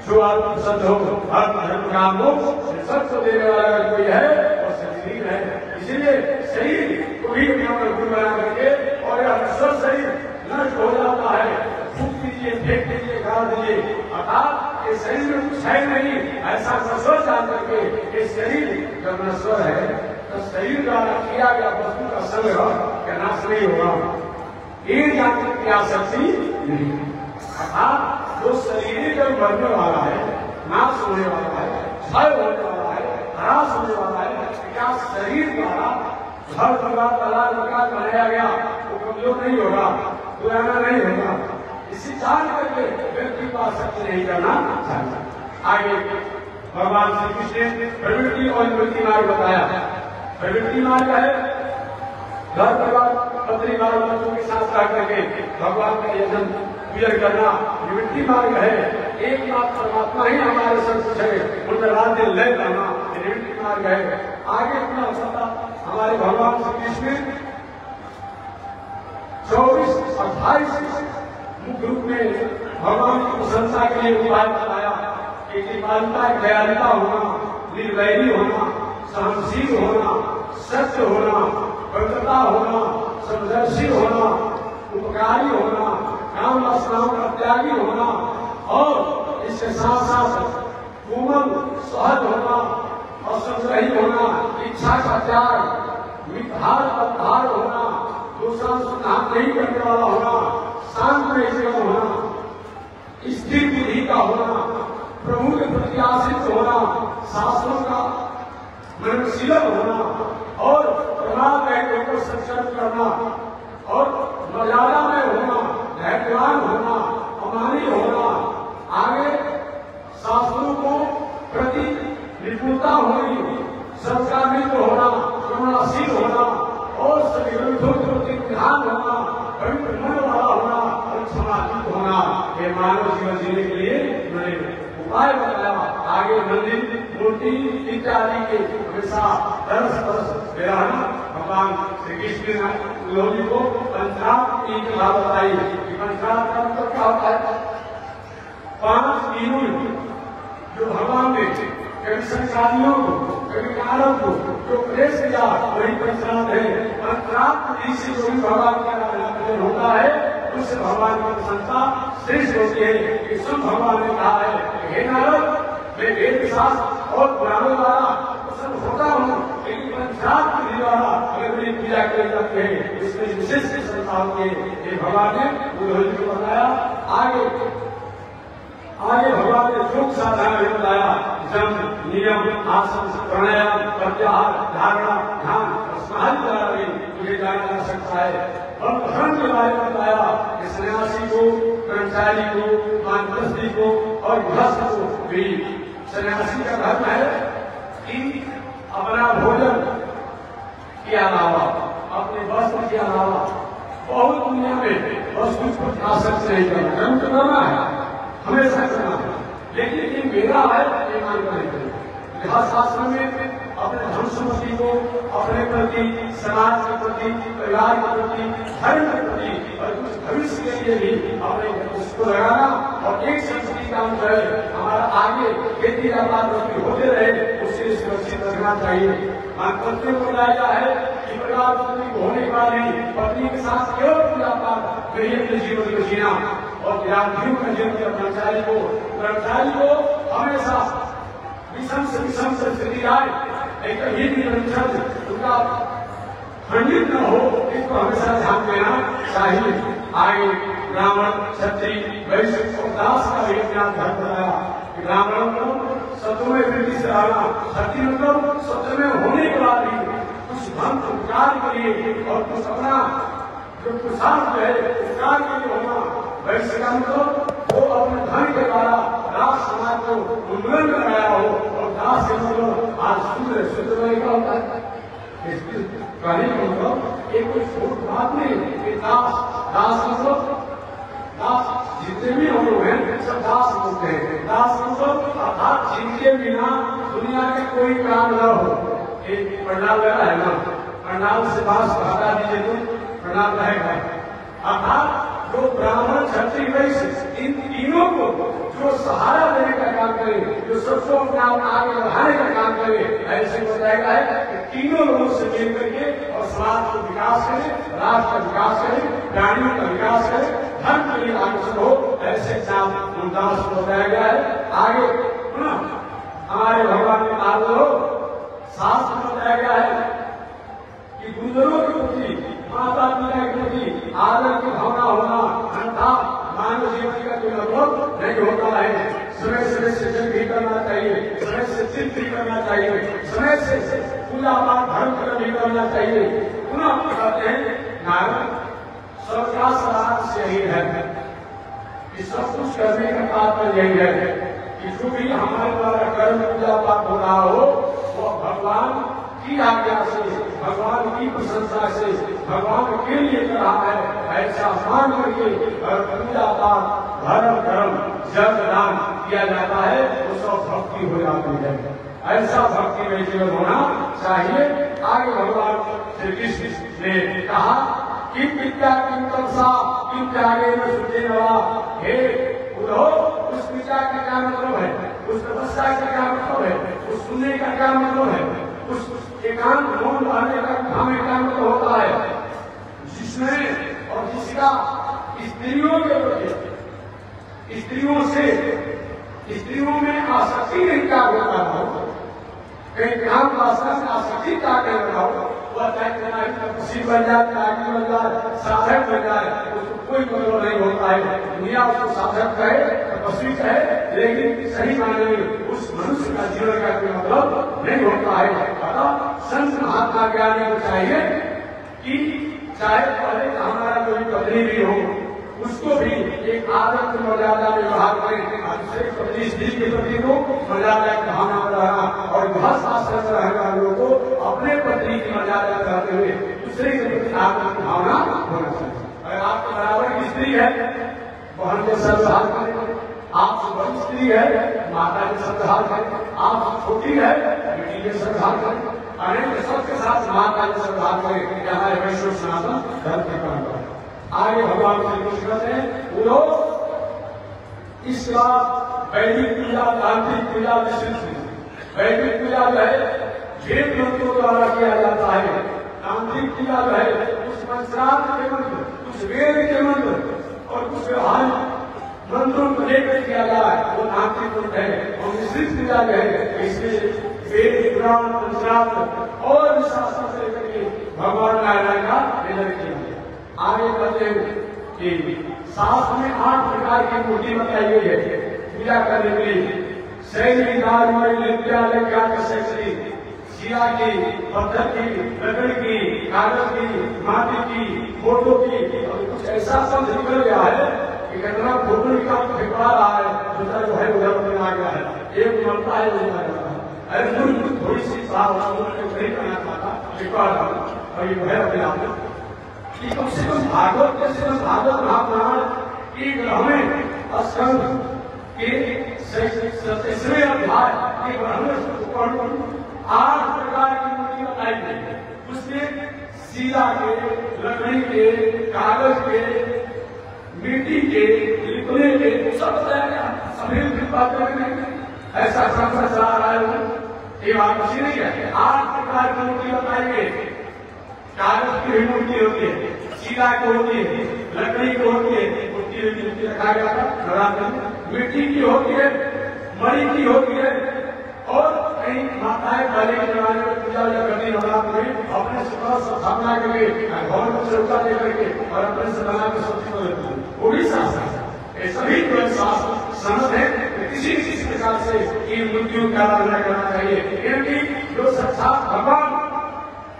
Speaker 2: जो आत्म सद हो, हर धर्म का मोक्ष सबको देने वाला कोई है और शरीर है। इसीलिए शरीर को भी गुरु बना करके और सब शरीर नष्ट हो जाता है, फूक दीजिए, फेंक दीजिए, गाड़ दीजिए। अर्थात ये शरीर में कुछ है नहीं, ऐसा नश्वर जान करके ये शरीर जब नश्वर है तो शरीर द्वारा किया गया वस्तु का संग्रह का नाश नहीं होगा। ये जान करके आसक्ति नहीं। अर्थात जो शरीर जब मरने वाला है, नाश होने वाला है, क्षय होने वाला है, ह्रास होने वाला है, क्या शरीर द्वारा घर परिवार तालाब मकान बनाया गया वो कमजोर नहीं होगा, पुराना नहीं होगा। इसी जान करके व्यक्ति को आसक्ति नहीं करना चाहिए। आगे भगवान श्री कृष्ण ने प्रवृत्ति और निवृत्ति मार्ग बताया। प्रवृत्ति मार्ग है घर परिवार पत्नी बाल बच्चों के साथ रह करके भगवान का यजन पूजन करना। निवृत्ति मार्ग है एकमात्र परमात्मा ही हमारे सब कुछ है, उनका रात दिन लय करना निवृत्ति मार्ग है। आगे अपना सत्ता हमारे भगवान श्री कृष्ण 24-28 मुख्य रूप में भगवान की प्रशंसा के लिए उपाय बताया कि कृपालुता, दयालुता होना, निर्वैरी होना, सहनशील होना, सत्य होना, पवित्रता होना, समदर्शी होना, उपकारी होना, काम वासनाओं का त्यागी होना और इसके साथ साथ कोमल सहज होना और संग्रही होना, इच्छा का त्याग, मिथ्यार का धार होना, दूसरा सुधार नहीं करने वाला होना, शांत रहने होना, स्थिर बुद्धि का होना, प्रभु के प्रति आश्रित होना, शास्त्रों का मनशीलन होना और प्रभाव को सत्संग करना और मर्यादा में होना, धैर्यवान होना, अमानी होना, आगे शास्त्रों को प्रति निपुणता होनी, सबका मित्र होना, करुणाशील होना और सभी ग्रंथों के प्रति ध्यान होना, पवित्र मन वाला होना और समाजिक होना। ये मानव जीवन जीने के लिए उन्होंने उपाय बताया। आगे मंदिर मूर्ति इत्यादि के हमेशा दरस रहना। भगवान श्री कृष्ण लोगों को पंचाब की कथा बताई कि पंचाब का मतलब क्या होता है? 5 यूनिट जो भगवान ने कभी संसारियों को, कभी कारक को जो प्रेस किया वही पंचाब है। पंचाब से जो भी भगवान का होता है उससे भगवान की प्रशंसा श्रेष्ठ होती है। कि सब भगवान ने कहा है हे नारद, मैं वेद शास्त्र और पुराणों द्वारा प्रसन्न होता हूँ, लेकिन पंचाब के द्वारा अगर मेरी पूजा करी जाती है इसमें विशेष प्रशंसा होती है। ये भगवान ने उन्होंने को बताया। आगे भगवान ने योग साधना में बताया, जम, नियम, आसन, प्राणायाम, प्रत्याहार, धारणा, ध्यान, महल द्वारा भी मुझे जाना जा सकता है। और धर्म के बारे में बताया कि सन्यासी को, कर्मचारी को, मानप्रस्थी को और गृहस्थ को भी सन्यासी का धर्म है कि अपना भोजन के अलावा, अपने वस्त्र के अलावा बहुत दुनिया में वस्तु को आसक्त नहीं करना। कर्म तो करना है, हमेशा करना है, लेकिन ये मेरा है ये मानकर नहीं करें। शास्त्र में अपने धर्म सम्पत्ति को, अपने प्रति, समाज के प्रति, परिवार के प्रति, धर्म के प्रति और कुछ भविष्य के लिए भी अपने उसको लगाना और एक संस्कृति काम करे, हमारा आगे खेती व्यापार होते रहे, उससे सुरक्षित रखना चाहिए। मानपत्र को बताया है कि परिवार पत्नी होने वाली पत्नी के साथ केवल पूजा पाठ नहीं अपने जीवन को जीना और विद्यार्थियों का जीवन कर्मचारी को हमेशा विषम से स्थिति आए, एक ही उनका खंडित न हो, इसको हमेशा ध्यान देना चाहिए। आगे ब्राह्मण, क्षत्रिय, वैश्य और दास का एक ज्ञान धर्म बताया। ब्राह्मणों को सत्व में वृद्धि से आना, क्षत्रियों को सत्व में होने के बाद भी कुछ धन उपकार के लिए और कुछ अपना जो पुरुषार्थ है उपकार के लिए होना। वैश्य का मतलब वो अपने धन के द्वारा दास समाज को उन्नयन कराया हो, और दास के मतलब आज शुद्ध नहीं का होता है। कहने का मतलब एक कोई छोट बात नहीं। दास मतलब दास जितने भी हम लोग हैं सब दास बोलते हैं। दास मतलब अर्थात जिनके बिना दुनिया के कोई काम न हो। एक पंडाल लगा है ना, पंडाल से बास हटा दीजिए तो पंडाल रहेगा। अर्थात जो ब्राह्मण, क्षत्रिय, वैश्य इन तीनों को जो सहारा देने का काम करे, जो सबको अपने आप आगे बढ़ाने का काम करे, ऐसे बताया है कि तीनों लोगों से मिल करके और समाज को विकास करे, राष्ट्र का विकास करे, प्राणियों का विकास करे, धर्म के लिए आकर्षण हो, ऐसे नाम मुमताज को बताया गया है। आगे हमारे भगवान ने आदर शास्त्र में बताया गया है कि गुजरों के प्रति, माता पिता के प्रति आदर की भावना होना, अर्थात मानव जीवन का कोई मतलब नहीं होता है। समय समय से जग भी करना चाहिए, समय से चिंत भी करना चाहिए, समय से पूजा पाठ धर्म कर्म भी करना चाहिए। पुनः कहते हैं नारद सबका सारांश यही है कि सब कुछ करने का तात्पर्य यही है कि जो भी हमारे द्वारा कर्म पूजा पाठ हो रहा हो वो भगवान की आज्ञा से, भगवान की प्रशंसा से, भगवान के लिए कर रहा है, ऐसा मान करके पूजा पाठ धर्म कर्म जग दान किया जाता है, वो सब भक्ति हो जाती है। ऐसा भक्ति में जीवन होना चाहिए। आगे भगवान श्री कृष्ण ने कहा कि विद्या किम तपसा किम त्यागे में सुखे नवा। हे उद्धव, उस विद्या का क्या मतलब है, उस तपस्या का क्या मतलब है, उस सुनने का क्या मतलब है, उस एकांत मौन रहने का हमें क्या मतलब होता है, जिसमें और जिसका स्त्रियों के प्रति, स्त्रियों में आसक्ति नहीं क्या होता हो, कहीं काम वासना से आसक्ति क्या कर रहा हो, वह चाहे तपस्वी बन जाए, त्यागी बन जाए, साधक बन जाए, उसको कोई मतलब नहीं होता है। दुनिया उसको साधक कहे, तपस्वी कहे, लेकिन सही मायने में उस मनुष्य का जीवन का कोई मतलब नहीं होता है। अतः संत महात्मा ज्ञानी को चाहिए कि चाहे पहले हमारा कोई पत्नी भी हो, उसको भी एक आदर की मर्यादा में व्यवहार करें, दूसरे पत्नी स्त्री के प्रति को मर्यादा की भावना बनाना, और गृहस्थ आश्रम में रहने वालों को अपने पत्नी की मर्यादा करते हुए दूसरे के प्रति आदर की भावना होना चाहिए। अगर आपके बराबर की स्त्री है, बहन के साथ व्यवहार करें, आपसे बड़ी स्त्री है, माता के साथ व्यवहार करें, आपसे छोटी है, बेटी के साथ व्यवहार करें, अनेक सबके साथ माता के साथ व्यवहार करें। हमारे वैष्णव सनातन धर्म की परंपरा। आगे भगवान श्री कृष्ण कहते हैं बोलो, इसके बाद वैदिक पूजा, तांत्रिक पूजा विस्तृत। वैदिक पूजा जो है वेद मंत्रों द्वारा किया जाता है, तांत्रिक पूजा जो है कुछ मंत्रार्थ के मंत्र, कुछ वेद के मंत्र और कुछ व्यवहारिक मंत्रों को लेकर किया जाए, वो तांत्रिक मंत्र है। और विस्तृत पूजा जो है इसमें वेद पुराण मंत्रार्थ और शास्त्र से लेकर के भगवान नारायण का निधन किया। आगे कहते हैं कि शास्त्र में 8 प्रकार की मूर्ति बताई गई है पूजा करने के लिए। शैली, दारुमय, नित्यालय, शीला की, पत्थर की, लकड़ी की, कागज की, माटी की, फोटो की, कुछ ऐसा सब निकल गया है कि कितना फोटो का फेंकवा रहा है, दूसरा जो है उधर में आ गया है, एक मनता है उधर आ गया है। अरे थोड़ी सी साफ नहीं करना चाहता, फेंकवा रहा हूँ और ये है अपने आप में कि कम से कम भागवत के से भागवत महापुराण की हमें स्कंद के 37वें अध्याय के ब्राह्मण 8 प्रकार की मूर्ति बताई गई। उसमें शीला के, लकड़ी के, कागज के, मिट्टी के, लिपने के सब बताया गया। सभी बातें नहीं ऐसा संसार चला रहा है, ये बात अच्छी नहीं है। 8 प्रकार की मूर्ति बताई गई। कागज की भी मूर्ति होती है, शीला की होती है, लकड़ी की होती है, मूर्ति रखा गया था नवरात्र में, मिट्टी की होती है, मणि की होती है, और कई माताएं पहले के जमाने में पूजा करती नवरात्र में अपने स्थापना के लिए भवन को चौका लेकर के और अपने से बना के सब देती है, वो भी शास्त्र है। सभी शास्त्र समझ है किसी किसी प्रकार से इन मूर्तियों का आराधना करना चाहिए, क्योंकि जो साक्षात भगवान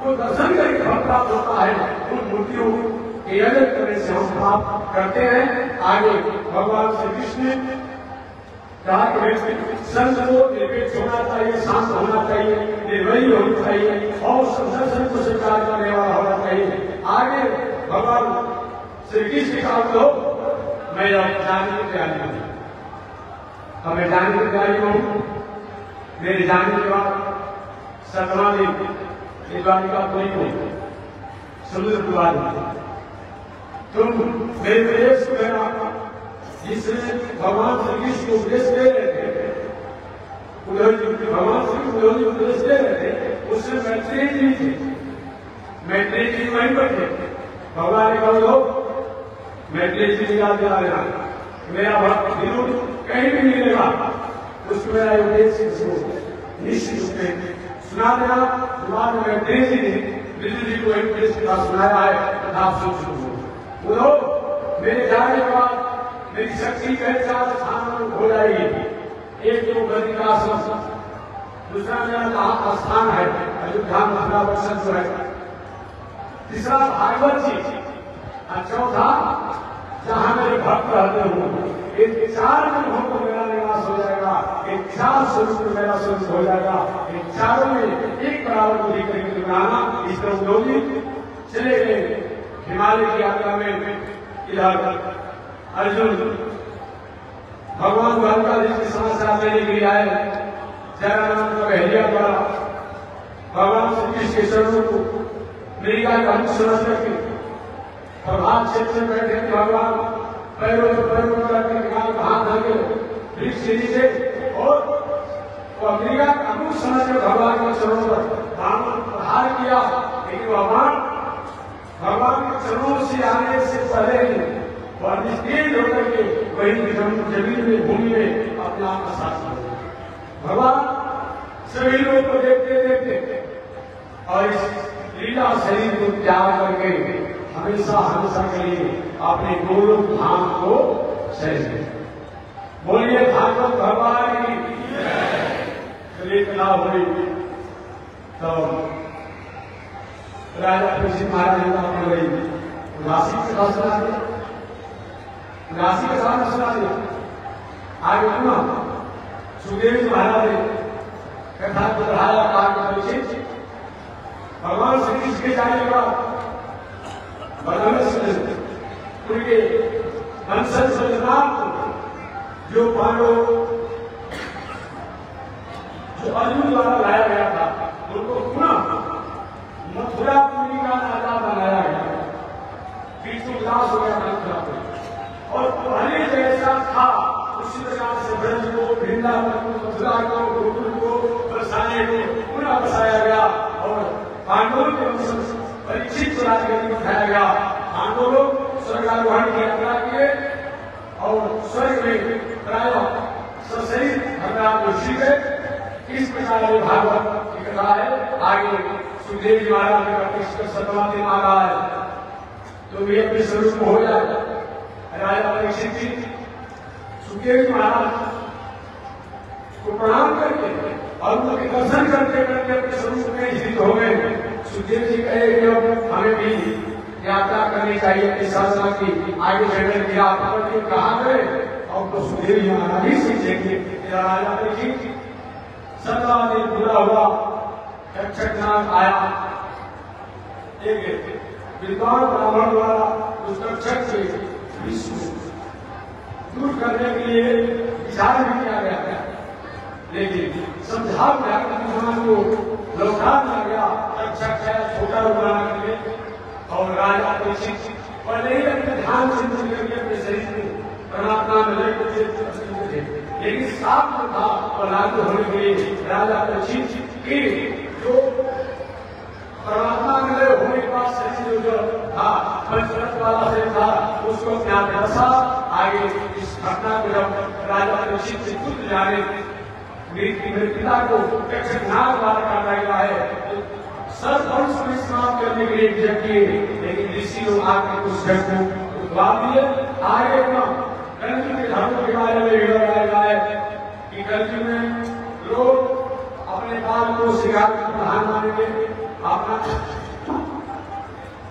Speaker 2: को दर्शन करके फल प्राप्त होता है उन मूर्तियों के अलग करने से हम प्राप्त करते हैं। आगे भगवान श्री कृष्ण कहा कि संत को निरपेक्ष होना चाहिए, शांत होना चाहिए, निर्भयी होना चाहिए और संघर्ष को स्वीकार करने वाला होना चाहिए। आगे भगवान श्री कृष्ण का तो मैं जाने की तैयारी हूँ, मैं जाने की तैयारी हूँ। मेरे जाने के बाद 7वां दिन द्वारिकापुरी को समुद्र द्वार तुम मेरे प्रदेश को लेना, जिसमें भगवान श्री कृष्ण को उपदेश दे रहे थे, भगवान श्री कृष्ण को उपदेश दे रहे थे, उसमें मैत्रेय जी थे, मैत्रेय जी वहीं पर थे। भगवान ने कहा लोग मैत्रेय जी याद दिला देना, मेरा भक्त विदुर कहीं भी मिलेगा उसको मेरा उपदेश निश्चित रूप में सुना देना। बाद में मैत्रेय जी ने विदुर जी को एक उपदेश के बाद सुनाया है, आप सुन बोलो मेरे जाने के बाद मेरी शक्ति के 4 स्थान हो जाएगी। एक तो बद्रिकाश्रम, दूसरा मेरा जहाँ स्थान है अयोध्या मथुरा वर्षन जो है, तीसरा भागवत जी, और चौथा जहाँ मेरे भक्त रहते हो। इन 4 ग्रहों को मेरा निवास हो जाएगा, इन 4 स्वरूप में मेरा स्वरूप हो जाएगा। इन चारों में एक बराबर को लेकर के बनाना। इस तरह योगी चले गए हिमालय की यात्रा में। इधर अर्जुन भगवान द्वारकाधीश के समाचार लेने के लिए आए, जयराम का बहलिया द्वारा भगवान श्री कृष्ण के चरणों को मृगा का मुख समझ करके प्रभात क्षेत्र में बैठे थे। भगवान पैरों करके हाथ धर के वृक्ष के नीचे और मृगा का मुख समझ कर भगवान के चरणों पर दामन प्रहार किया। लेकिन भगवान के चरणों से आने से पहले ही वह निस्तेज होकर के वही जमीन में भूमि में अपने आप का साथ किया। भगवान सभी लोगों को देखते देखते और इस लीला शरीर को त्याग करके हमेशा के लिए अपने गोलोक धाम को सहेज। बोलिए भागवत भगवान की कला हुई। तो राजा परीक्षित महाराज ने कहा गई उदासी के साथ सुना दिया, उदासी के साथ सुना दिया। आगे सुना सुखदेव जी महाराज ने कथा को बढ़ाया। परीक्षित भगवान श्री कृष्ण के जाने के बाद उनके वंशज जो पांडव जो अर्जुन द्वारा लाया गया था उनको पुनः मथुरापुरी का राजा बनाया गया। बीच में विनाश हो गया मथुरापुरी, और पहले जैसा था उसी प्रकार से ब्रज को, वृंदावन को, मथुरा को, गोकुल को, बरसाने को पुनः बसाया गया और पांडवों के वंशज परीक्षित को राजगद्दी में उठाया गया। पांडव लोग स्वर्गारोहण की यात्रा किए और स्वर्ग में प्राय सशरीर भगवान को श्री गए। इस प्रकार ये भागवत की कथा है। आगे सुखदेव जी महाराज ने कृष्ण 7वां दिन आ रहा है तो वे अपने स्वरूप में हो जाए। राजा परीक्षित जी सुखदेव जी महाराज को प्रणाम करके और उनके दर्शन करते करते अपने स्वरूप में स्थित हो गए। सुखदेव जी कहे कि अब हमें भी यात्रा करनी चाहिए अपनी साधना की। आगे चढ़ने की आप कहा गए और तो सुखदेव जी महाराज ही सीखेंगे। राजा देखिए 17 दिन पूरा हुआ, तक्षकनाथ आया, एक विद्वान ब्राह्मण द्वारा उस तक्षक से विष्णु दूर करने के लिए विचार भी किया गया है, लेकिन समझा गया को लौटा दिया गया। तक्षक छोटा बनाने के लिए और राजा परीक्षित पहले ही अपने ध्यान चिंतन करके अपने शरीर में परमात्मा में थे, लेकिन साफ था और लागू होने के लिए राजा परीक्षित की जो परमात्मा में होने के बाद शरीर जो था पंचरथ वाला शरीर था उसको ज्ञान दशा आगे इस घटना को जब राजा परीक्षित से खुद जाने मेरे पिता को तक्षकनाथ द्वारा काटा गया है, सर्ववंश में समाप्त करने के लिए यज्ञ किए, लेकिन ऋषि लोग आके उस यज्ञ को उठवा दिए। आगे कलयुग के धर्म के बारे में लगाया है कि कलयुग में लोग अपने काल को शिकार प्रधान मानेंगे, अपना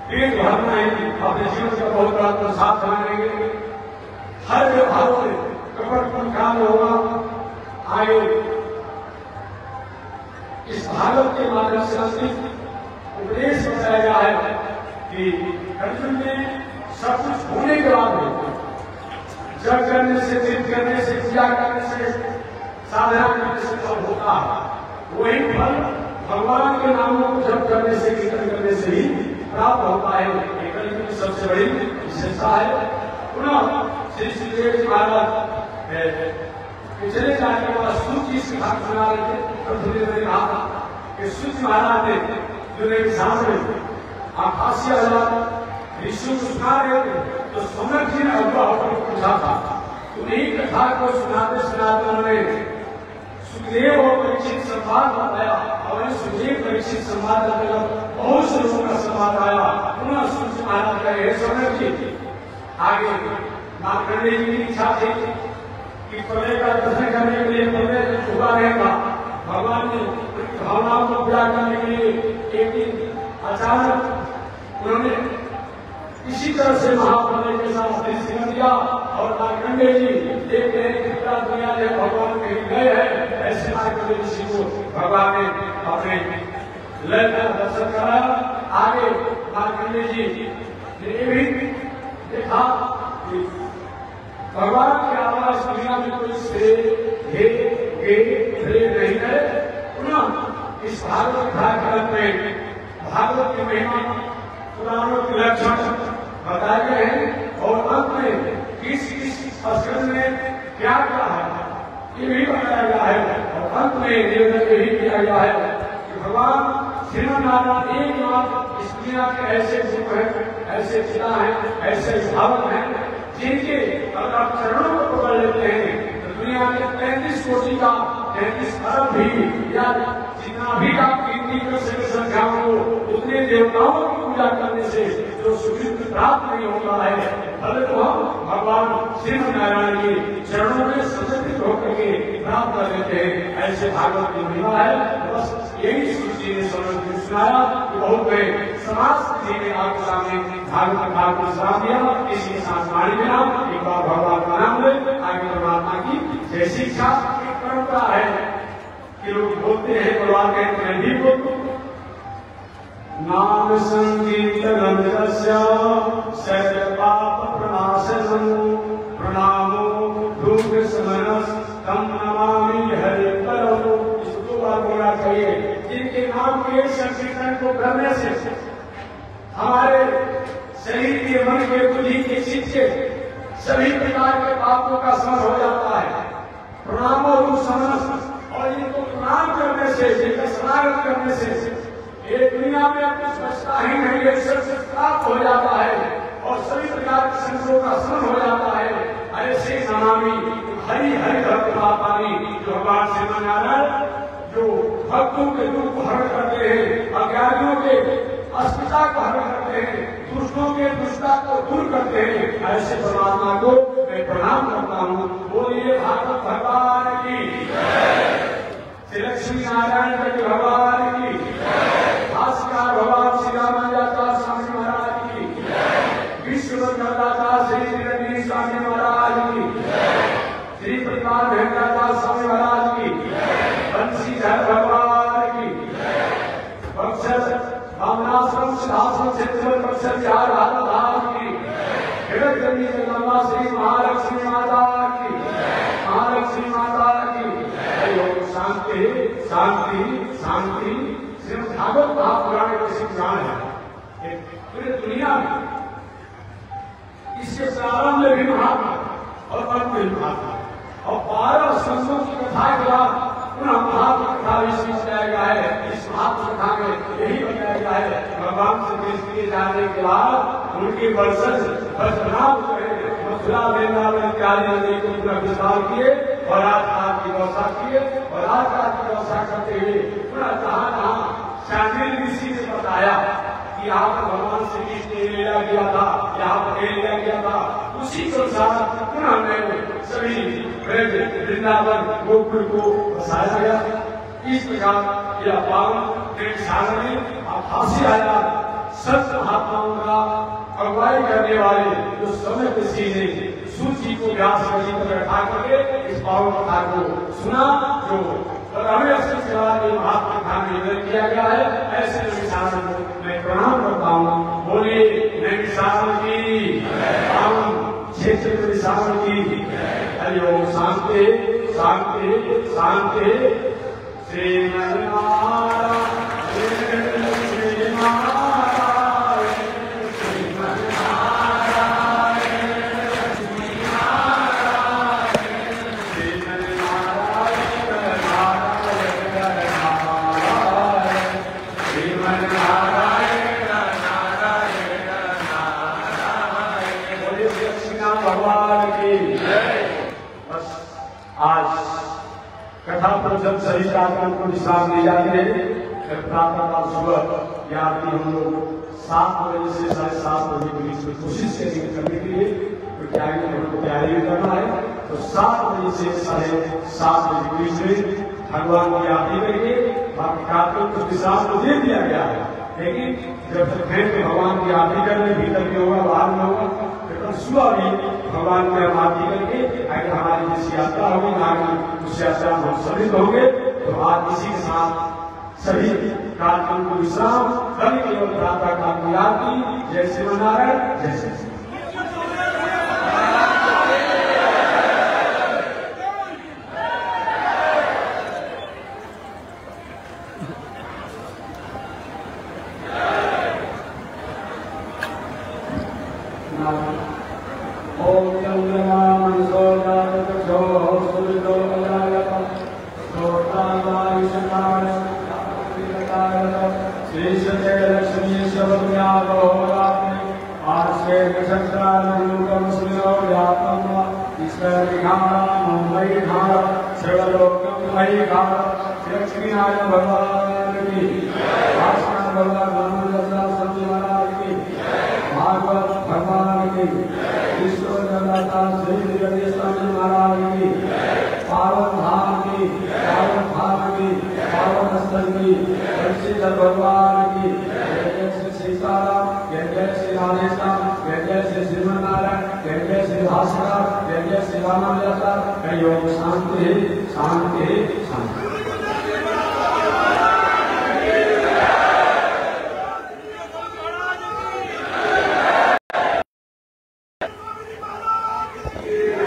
Speaker 2: पेट भरना है, अपने जीवन का बहुत बड़ा प्रसाद मानेंगे, हर व्यवहार में कपट काम होगा। आगे इस भागवत के माध्यम से उपदेश बताया गया है कि अर्जुन में सब कुछ होने के बाद जब करने से चित करने से पूजा करने से साधना करने से सब होता है, वही फल भगवान के नामों को जप करने से कीर्तन करने से ही प्राप्त होता है। कलयुग की सबसे बड़ी विशेषता है। पुनः श्री सुखदेव जी महाराज चले जाने के बाद सूची से सुना रहे थे, तो धीरे धीरे कहा था कि सूची महाराज ने जो मेरे सामने आकाशीय ऋषि को सुना रहे थे, तो सोनक जी ने अगुआ होकर पूछा था, उन्हीं कथा को सुनाते सुनाते उन्होंने सुखदेव और परीक्षित संवाद बताया और सुखदेव परीक्षित संवाद बहुत से लोगों का संवाद आया। पुनः सूची महाराज कहे सोनक जी आगे मार्कंडेय जी की इच्छा थी कि प्रलय का दर्शन करने के लिए प्रलय छुपा रहेगा। भगवान ने भावनाओं को पूरा करने के लिए एक दिन अचानक उन्होंने इसी तरह से महाप्रलय के साथ दृष्टि दिया और मार्कंडेय जी एक पूरा दुनिया में भगवान कहीं गए हैं, ऐसे मार्कंडेय ऋषि को भगवान ने अपने लय का दर्शन कराया। आगे मार्कंडेय जी ने ये भी देखा कि भगवान की आवाज दुनिया में कोई से हे गे नहीं है। पुनः इस भागवत कार्यक्रम में भागवत की महिमा पुराणों के लक्षण बताए गए हैं और अंत में किस स्कंद में क्या क्या है ये भी बताया गया है। और अंत में निवेदन भी किया गया है कि भगवान श्रीमन्नारायण एकमात्र इस दुनिया के ऐसे गुरु हैं, ऐसे पिता हैं, ऐसे भावक हैं जिनके अगर आप चरणों को पकड़ लेते हैं तो दुनिया के 33 कोटि का 33 अरब भी या जितना भी आप गिनती कर सके संख्याओं को उतने देवताओं की पूजा करने से जो सुकृत प्राप्त नहीं होता है, भले तो हम भगवान श्रीमन्नारायण के चरणों में समर्पित होकर के प्राप्त कर लेते हैं। ऐसे भागवत की महिमा है। बस यही सूची ने सुनाया कि बहुत बड़े समाज जी ने आपके सामने भागवत भाग को सुना दिया। इसी के साथ वाणी में आप एक बार भगवान का नाम ले, आगे परमात्मा की जय शिक्षा। एक परंपरा है कि लोग बोलते हैं, भगवान कहते हैं भी बोलते नाम संकीर्तनम तस्य सर्व पाप प्रणाशनम प्रणामो दुख समनस तम नमामि हरि परमो। इसको बात बोलना चाहिए। जिनके नाम के संकीर्तन को करने से हमारे शरीर के, मन के, बुद्धि के, चित्त के सभी प्रकार के पापों का समन हो जाता है। प्रणामो दुख समनस, और इनको प्रणाम करने से, जिनका स्मरण करने से ये दुनिया में कुछ बचता ही नहीं, ये सबसे प्राप्त हो जाता है और सभी प्रकार के संकटों का समन हो जाता है। ऐसे नमामि हरि हरि भक्त पापानी, जो भगवान श्रीमन्नारायण जो भक्तों के दुख को हरण करते हैं, अज्ञानियों के अस्मिता को हरण करते हैं, दुष्टों के दुष्टता को दूर करते हैं, ऐसे परमात्मा को मैं प्रणाम करता हूँ। बोलिए भागवत भगवान की। नारायण देव भगवान की, भास्कर भगवान श्री रामानुजाचार्य स्वामी महाराज की, विश्व करदाता श्री निरंजनी स्वामी महाराज की, श्री प्रतिपाल भेंटाचार्य स्वामी महाराज की, बंशीधर भगवान की, बक्सर भावनाश्रम सिद्धाश्रम क्षेत्र बक्सर बिहार भारत धाम की, जगतजननी जगदम्बा श्री महालक्ष्मी माता की, महालक्ष्मी माता की। शांति शांति शांति। श्रीमद् भागवत महापुराण के शिक्षाण है पूरी दुनिया में। इसके प्रारंभ में भी महात्मा और अंत में महात्मा, और 12 संतों की कथा के बाद पुनः महात्मा कथा विश्व किया गया है। इस महात्मा कथा में यही बताया गया है भगवान से देश किए जाने के बाद उनके वंशज बचपनाथ मथुरा वृंदावन इत्यादि नदी को पूरा विस्तार किए और राजकाज की व्यवस्था किए, और राजकाज की व्यवस्था करते हुए पूरा जहाँ जहाँ शांडिल ऋषि ने बताया कि यहाँ पर भगवान श्री कृष्ण ने लीला किया था, यहाँ पर लीला किया था, उसी के अनुसार पुनः हमें सभी ब्रज वृंदावन गोकुल को बसाया गया। इस प्रकार यह पावन सागरी फांसी आया संत महात्माओं का अगुवाई करने वाले जो समय ऋषि ने सूची को व्यास कवि पर बैठा करके इस पावन कथा को सुना, जो महात्मा कथा में निवेदन किया गया है। ऐसे नैमिषारण्य को मैं प्रणाम करता हूँ। बोलिए नैमिषारण्य की, पावन क्षेत्र नैमिषारण्य की। हरिओम। शांति शांति शांति। श्रीमन्नारायण कथा पर जब सही कार्यक्रम को विश्राम दी जाती है, प्रातः सुबह या आरती हम लोग 7 बजे से 7:30 बजे के बीच में कोशिश करेंगे करने के लिए, तो तैयारी भी करना है। तो 7 बजे से 7:30 बजे के बीच में भगवान की आरती करके बाकी कार्यक्रम को विश्राम को दे दिया गया है। लेकिन जब तक है तो भगवान की आरती करने, भीतर भी होगा बाहर में होगा, तो सुबह भी भगवान की आरती करके अगर हमारी जैसी यात्रा होगी आगे उस यात्रा में हम सम्मिलित होंगे। तो आज इसी के साथ सभी कार्यक्रम को विश्राम करने के लिए प्रातः काल की आरती। जय श्री नारायण। जय श्री लक्ष्मीनारायण भगवान की, भास्कर भगवान स्वामी महाराज की, भागवत भगवान की, विश्व करदाता श्री निरंजनी स्वामी महाराज की, पावन धाम की, पावन धाम की, पावन स्थल की, बंशीधर भगवान की। जय श्री सीताराम, जय श्री राधेश्याम, जय श्री श्रीमन्नारायण, जय श्री भास्कर, जय श्री रामानुजाचार्य। शांति शांति शांति।